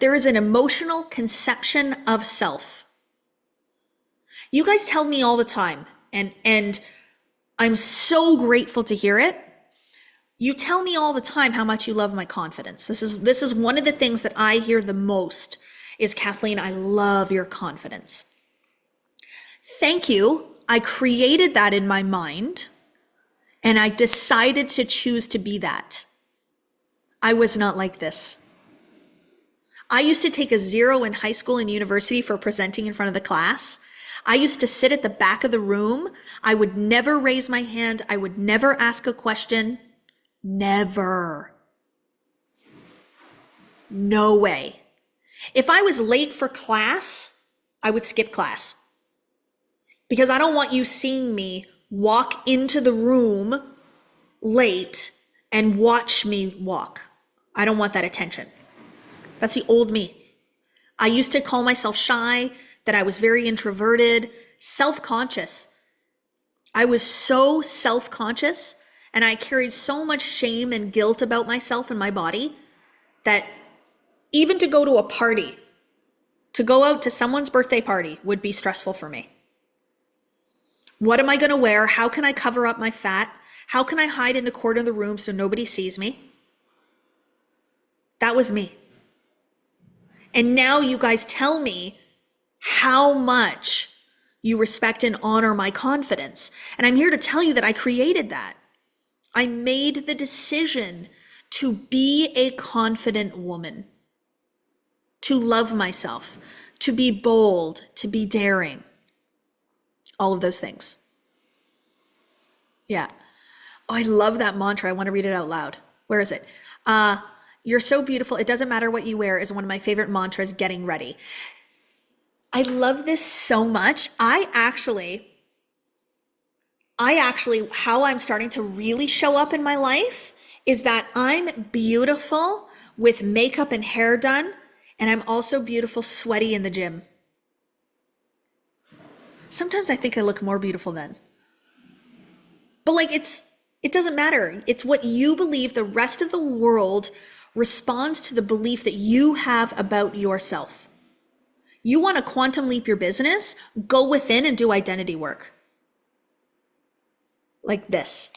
There is an emotional conception of self. You guys tell me all the time, and I'm so grateful to hear it. You tell me all the time how much you love my confidence. This is one of the things that I hear the most is, Kathleen, I love your confidence. Thank you. I created that in my mind, and I decided to choose to be that. I was not like this. I used to take a 0 in high school and university for presenting in front of the class. I used to sit at the back of the room. I would never raise my hand. I would never ask a question. Never. No way. If I was late for class, I would skip class. Because I don't want you seeing me walk into the room late and watch me walk. I don't want that attention. That's the old me. I used to call myself shy, that I was very introverted, self-conscious. I was so self-conscious, and I carried so much shame and guilt about myself and my body that even to go to a party, to go out to someone's birthday party would be stressful for me. What am I going to wear? How can I cover up my fat? How can I hide in the corner of the room so nobody sees me? That was me. And now you guys tell me how much you respect and honor my confidence. And I'm here to tell you that I created that. I made the decision to be a confident woman, to love myself, to be bold, to be daring, all of those things. Yeah. Oh, I love that mantra. I want to read it out loud. Where is it? You're so beautiful. It doesn't matter what you wear is one of my favorite mantras, getting ready. I love this so much. I actually, how I'm starting to really show up in my life is that I'm beautiful with makeup and hair done, and I'm also beautiful sweaty in the gym. Sometimes I think I look more beautiful then. But like it doesn't matter. It's what you believe. The rest of the world responds to the belief that you have about yourself. You want to quantum leap your business? Go within and do identity work. Like this.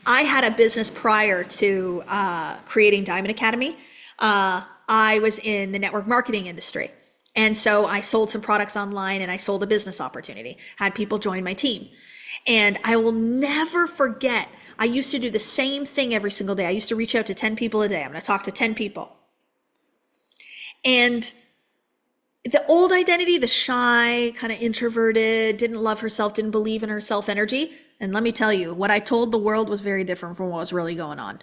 I had a business prior to creating Diamond Academy. I was in the network marketing industry. And so I sold some products online and I sold a business opportunity, had people join my team. And I will never forget, I used to do the same thing every single day. I used to reach out to 10 people a day. I'm going to talk to 10 people. And the old identity, the shy, kind of introverted, didn't love herself, didn't believe in herself energy. And let me tell you, what I told the world was very different from what was really going on.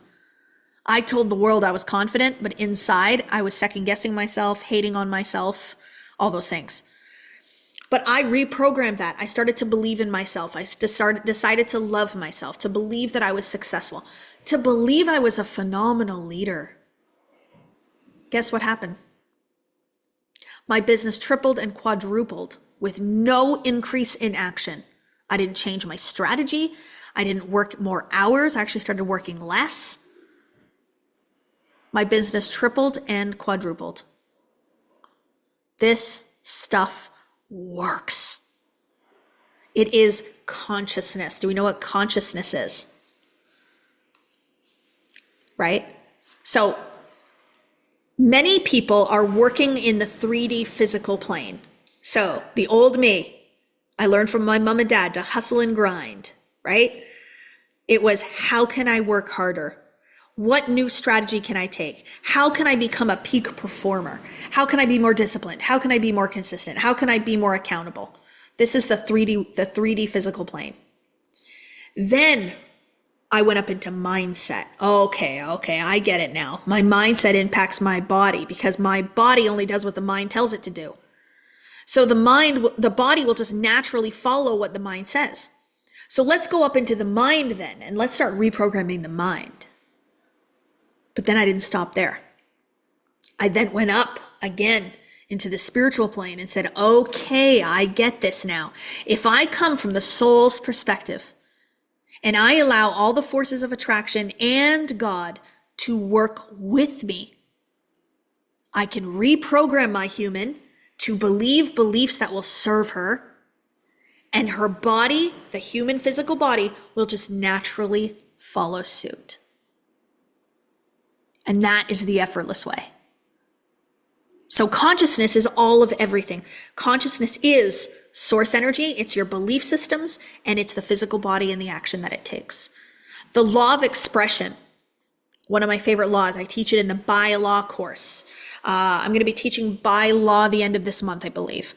I told the world I was confident, but inside I was second guessing myself, hating on myself, all those things. But I reprogrammed that. I started to believe in myself. I decided to love myself, to believe that I was successful, to believe I was a phenomenal leader. Guess what happened? My business tripled and quadrupled with no increase in action. I didn't change my strategy. I didn't work more hours. I actually started working less. My business tripled and quadrupled. This stuff works. It is consciousness. Do we know what consciousness is? Right? So many people are working in the 3D physical plane. So the old me, I learned from my mom and dad to hustle and grind, right? It was, how can I work harder? What new strategy can I take? How can I become a peak performer? How can I be more disciplined? How can I be more consistent? How can I be more accountable? This is the 3D physical plane. Then I went up into mindset. Okay, I get it now. My mindset impacts my body because my body only does what the mind tells it to do. So the body will just naturally follow what the mind says. So let's go up into the mind then, and let's start reprogramming the mind. But then I didn't stop there. I then went up again into the spiritual plane and said, okay, I get this now. If I come from the soul's perspective and I allow all the forces of attraction and God to work with me, I can reprogram my human to believe beliefs that will serve her, and her body, the human physical body, will just naturally follow suit. And that is the effortless way. So consciousness is all of everything. Consciousness is source energy, it's your belief systems, and it's the physical body and the action that it takes. The law of expression, one of my favorite laws, I teach it in the By Law course. I'm going to be teaching By Law the end of this month, I believe.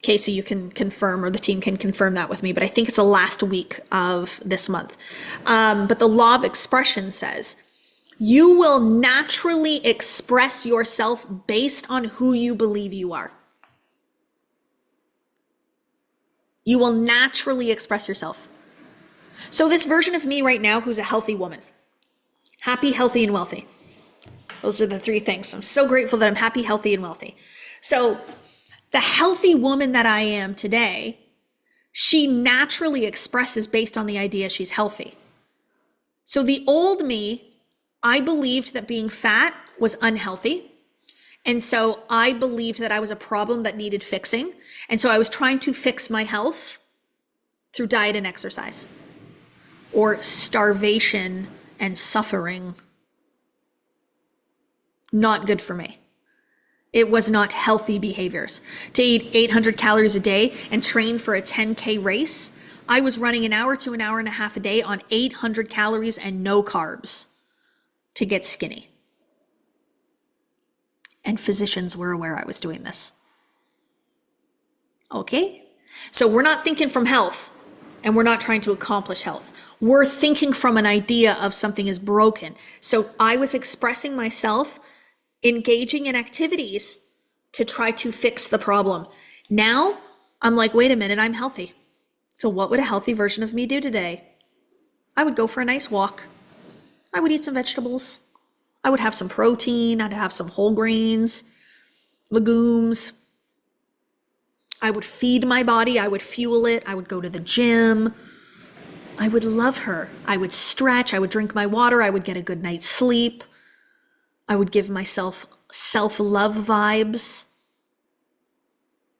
Casey, you can confirm, or the team can confirm that with me, but I think it's the last week of this month. But the law of expression says, you will naturally express yourself based on who you believe you are. You will naturally express yourself. So this version of me right now, who's a healthy woman, happy, healthy, and wealthy. Those are the three things. I'm so grateful that I'm happy, healthy, and wealthy. So the healthy woman that I am today, she naturally expresses based on the idea she's healthy. So the old me, I believed that being fat was unhealthy. And so I believed that I was a problem that needed fixing. And so I was trying to fix my health through diet and exercise, or starvation and suffering. Not good for me. It was not healthy behaviors. To eat 800 calories a day and train for a 10K race, I was running an hour to an hour and a half a day on 800 calories and no carbs to get skinny. And physicians were aware I was doing this. Okay? So we're not thinking from health, and we're not trying to accomplish health. We're thinking from an idea of something is broken. So I was expressing myself, engaging in activities to try to fix the problem. Now I'm like, wait a minute, I'm healthy. So what would a healthy version of me do today? I would go for a nice walk. I would eat some vegetables. I would have some protein. I'd have some whole grains, legumes. I would feed my body. I would fuel it. I would go to the gym. I would love her. I would stretch. I would drink my water. I would get a good night's sleep. I would give myself self-love vibes.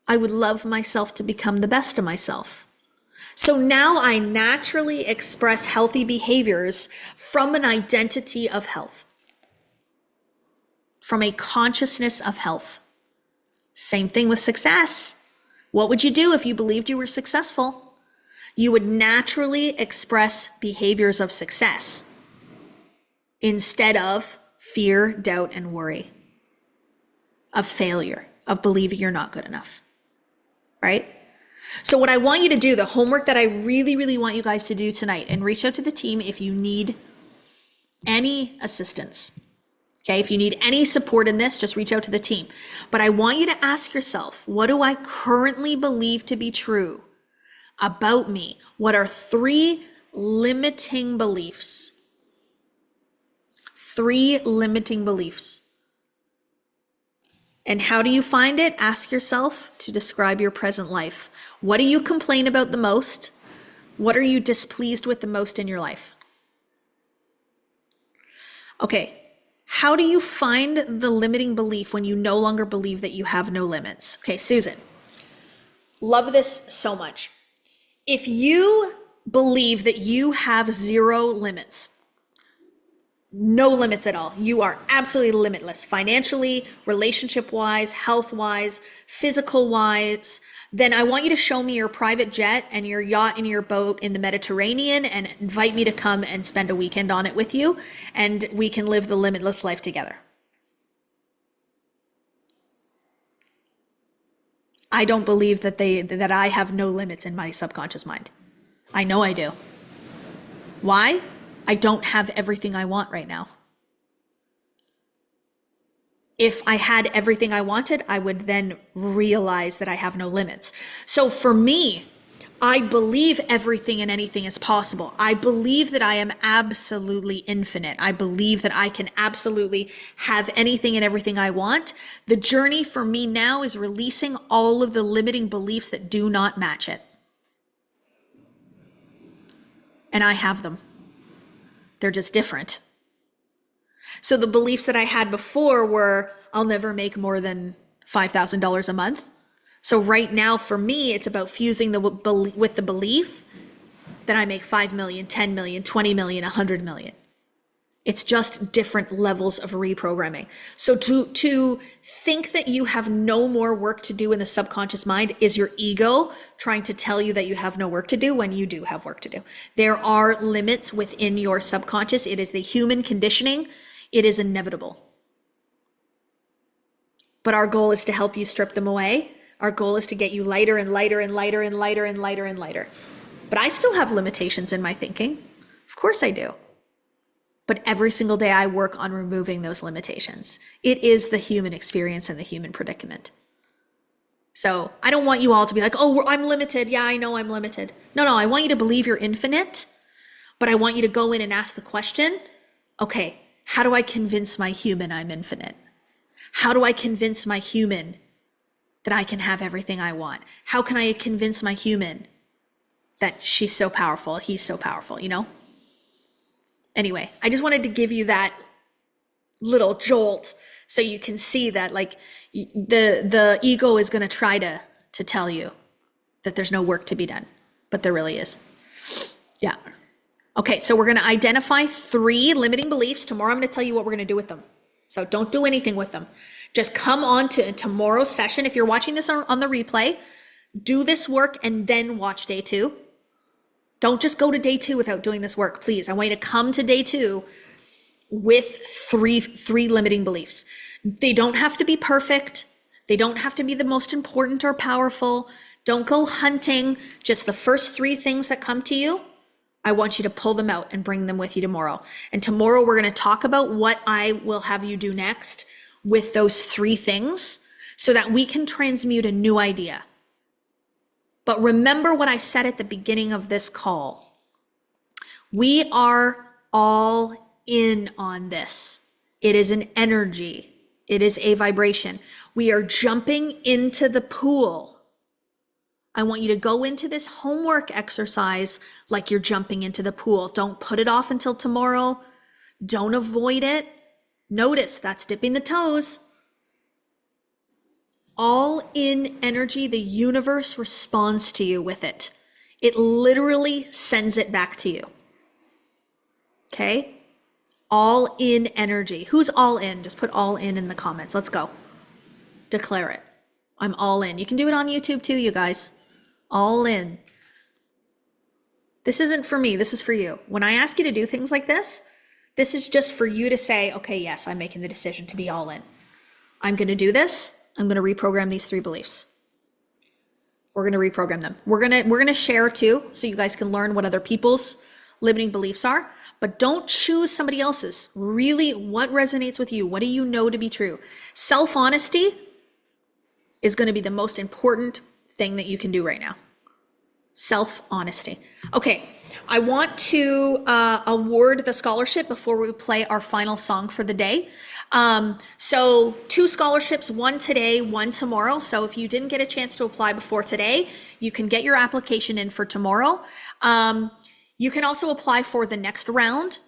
I would love myself to become the best of myself. So now I naturally express healthy behaviors from an identity of health, from a consciousness of health. Same thing with success. What would you do if you believed you were successful? You would naturally express behaviors of success instead of fear, doubt, and worry, of failure, of believing you're not good enough, right? So what I want you to do, the homework that I really, really want you guys to do tonight, and reach out to the team if you need any assistance. Okay, if you need any support in this, just reach out to the team. But I want you to ask yourself, what do I currently believe to be true about me? What are 3 limiting beliefs? 3 limiting beliefs. And how do you find it? Ask yourself to describe your present life. What do you complain about the most? What are you displeased with the most in your life? Okay. How do you find the limiting belief when you no longer believe that you have no limits? Okay, Susan, love this so much. If you believe that you have 0 limits, No limits at all. You are absolutely limitless, financially, relationship wise, health wise, physical wise. Then I want you to show me your private jet and your yacht and your boat in the Mediterranean and invite me to come and spend a weekend on it with you. And we can live the limitless life together. I don't believe that I have no limits in my subconscious mind. I know I do. Why? I don't have everything I want right now. If I had everything I wanted, I would then realize that I have no limits. So for me, I believe everything and anything is possible. I believe that I am absolutely infinite. I believe that I can absolutely have anything and everything I want. The journey for me now is releasing all of the limiting beliefs that do not match it. And I have them. They're just different. So the beliefs that I had before were, I'll never make more than $5,000 a month. So right now for me, it's about fusing with the belief that I make 5 million, 10 million, 20 million, 100 million. It's just different levels of reprogramming. So to think that you have no more work to do in the subconscious mind is your ego trying to tell you that you have no work to do when you do have work to do. There are limits within your subconscious. It is the human conditioning. It is inevitable. But our goal is to help you strip them away. Our goal is to get you lighter and lighter and lighter and lighter and lighter and lighter. But I still have limitations in my thinking. Of course I do. But every single day I work on removing those limitations. It is the human experience and the human predicament. So I don't want you all to be like, oh, I'm limited. Yeah, I know I'm limited. No, I want you to believe you're infinite, but I want you to go in and ask the question, okay, how do I convince my human I'm infinite? How do I convince my human that I can have everything I want? How can I convince my human that she's so powerful, he's so powerful, you know? Anyway, I just wanted to give you that little jolt so you can see that like the ego is going to try to tell you that there's no work to be done, but there really is. Yeah. Okay, so we're going to identify 3 limiting beliefs. Tomorrow I'm going to tell you what we're going to do with them. So don't do anything with them. Just come on to tomorrow's session. If you're watching this on the replay, do this work and then watch day 2. Don't just go to day 2 without doing this work, please. I want you to come to day 2 with three limiting beliefs. They don't have to be perfect. They don't have to be the most important or powerful. Don't go hunting. Just the first 3 things that come to you. I want you to pull them out and bring them with you tomorrow. And tomorrow we're going to talk about what I will have you do next with those 3 things so that we can transmute a new idea. But remember what I said at the beginning of this call. We are all in on this. It is an energy. It is a vibration. We are jumping into the pool. I want you to go into this homework exercise like you're jumping into the pool. Don't put it off until tomorrow. Don't avoid it. Notice that's dipping the toes. All in energy, the universe responds to you with it. It literally sends it back to you. Okay? All in energy. Who's all in? Just put all in the comments. Let's go. Declare it. I'm all in. You can do it on YouTube too, you guys. All in. This isn't for me. This is for you. When I ask you to do things like this is just for you to say, okay, yes, I'm making the decision to be all in. I'm going to do this. I'm going to reprogram these 3 beliefs. We're going to reprogram them. We're going to share too, so you guys can learn what other people's limiting beliefs are, but don't choose somebody else's. Really, what resonates with you? What do you know to be true? Self-honesty is going to be the most important thing that you can do right now. Self-honesty. Okay, I want to award the scholarship before we play our final song for the day. So 2 scholarships, 1 today, 1 tomorrow. So if you didn't get a chance to apply before today, you can get your application in for tomorrow. You can also apply for the next round.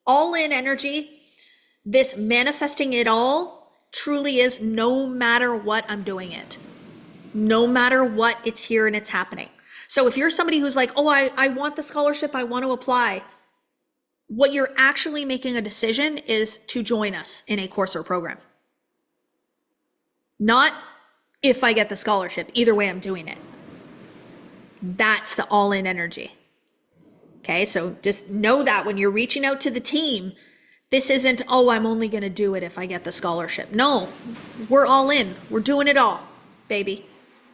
All in energy, this manifesting it all truly is no matter what, I'm doing it. No matter what, it's here and it's happening. So if you're somebody who's like, oh, I want the scholarship, I want to apply. what you're actually making a decision is to join us in a course or program. Not if I get the scholarship. Either way, I'm doing it. That's the all-in energy. Okay, so just know that when you're reaching out to the team, this isn't, oh, I'm only going to do it if I get the scholarship. No, we're all in. We're doing it all, baby.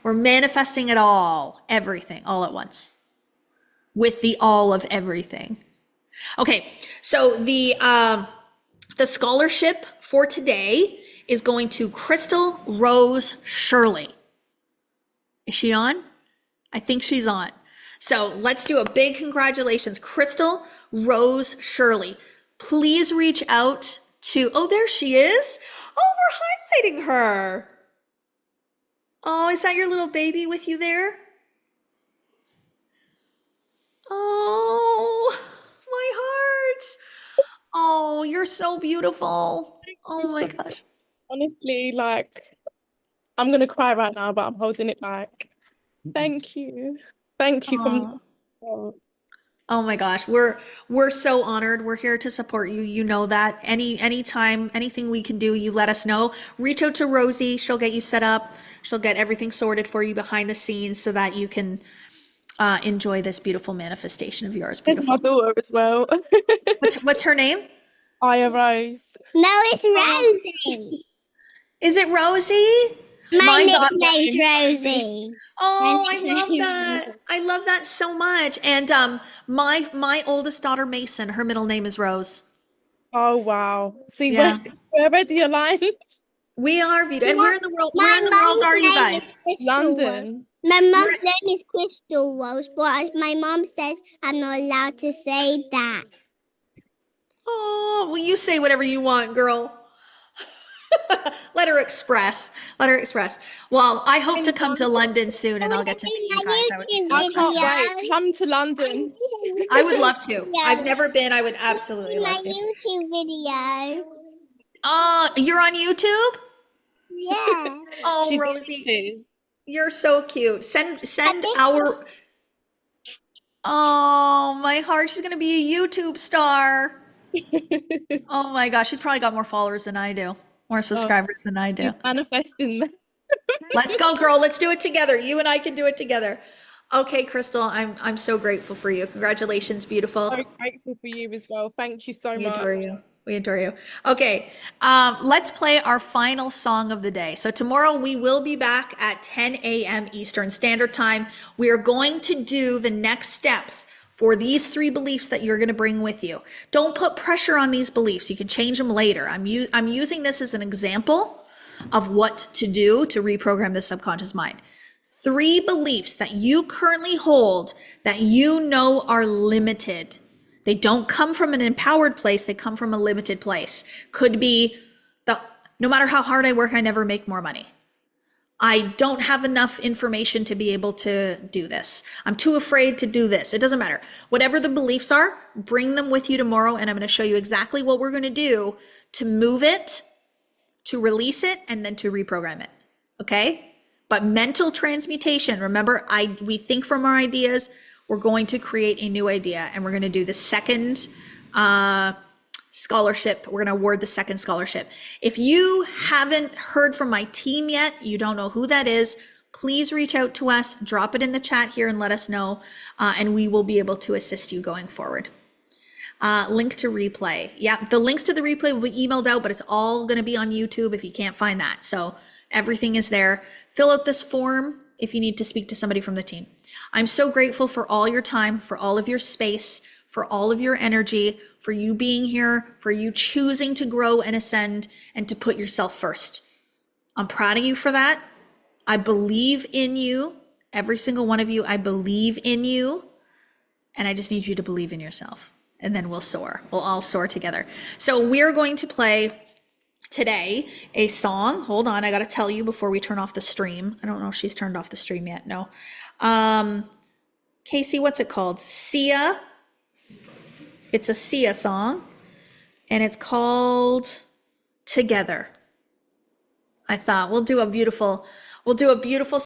We're manifesting it all, everything, all at once, with the all of everything. Okay, so the scholarship for today is going to Crystal Rose Shirley. Is she on? I think she's on. So let's do a big congratulations. Crystal Rose Shirley. Please reach out to, oh, there she is. Oh, we're highlighting her. Oh, is that your little baby with you there? Oh, my heart. Oh, you're so beautiful. Oh my gosh. Honestly, like, I'm gonna cry right now, but I'm holding it back. Thank you. Thank you from Oh my gosh, we're so honored. We're here to support you. You know that. Anytime, anything we can do, you let us know. Reach out to Rosie. She'll get you set up. She'll get everything sorted for you behind the scenes so that you can enjoy this beautiful manifestation of yours. There's my Beautiful. daughter as well. What's her name? Aya Rose. No, it's Rosie. Is it Rosie? My daughter- nickname's Rosie. Oh, I love that. I love that so much. And my oldest daughter Mason, her middle name is Rose. Oh wow. See, Yeah. we're already aligned. We are, Vita. And where in the world mum's are you name guys? is Crystal Rose. London. My mum's name is Crystal Rose, but my mum says I'm not allowed to say that. Oh, well, you say whatever you want, girl. Let her express. Let her express. Well, I hope to come to London soon and I'll get to meet you guys. I would be so I can't excited. wait. Come to London. I would love to. I've never been. I would absolutely My love to. YouTube video. Oh, you're on YouTube? Yeah. Oh, She's Rosie, too. you're so cute. Send our. Oh, my heart. She's gonna be a YouTube star. Oh my gosh, she's probably got more followers than I do, more subscribers than I do. She's manifesting that. Let's go, girl. Let's do it together. You and I can do it together. Okay, Crystal, I'm so grateful for you. Congratulations, beautiful. So grateful for you as well. Thank you so We much. adore you. We adore you. Okay, let's play our final song of the day. So tomorrow we will be back at 10 a.m. Eastern Standard Time. We are going to do the next steps for these 3 beliefs that you're going to bring with you. Don't put pressure on these beliefs. You can change them later. I'm using this as an example of what to do to reprogram the subconscious mind. 3 beliefs that you currently hold that you know are limited. They don't come from an empowered place. They come from a limited place. Could be no matter how hard I work, I never make more money. I don't have enough information to be able to do this. I'm too afraid to do this. It doesn't matter. Whatever the beliefs are, bring them with you tomorrow, and I'm going to show you exactly what we're going to do to move it, to release it, and then to reprogram it. Okay? But mental transmutation, remember, we think from our ideas. We're going to create a new idea, and we're going to do the second scholarship. We're going to award the second scholarship. If you haven't heard from my team yet, you don't know who that is, please reach out to us, drop it in the chat here and let us know, and we will be able to assist you going forward. Link to replay. Yeah, the links to the replay will be emailed out, but it's all going to be on YouTube if you can't find that. So everything is there. Fill out this form if you need to speak to somebody from the team. I'm so grateful for all your time, for all of your space, for all of your energy, for you being here, for you choosing to grow and ascend and to put yourself first. I'm proud of you for that. I believe in you, every single one of you. I believe in you, and I just need you to believe in yourself, and then we'll soar. We'll all soar together. So we're going to play today a song. Hold on, I got to tell you before we turn off the stream. I don't know if she's turned off the stream yet. No. Casey, what's it called? Sia. It's a Sia song, and it's called Together. I thought we'll do a beautiful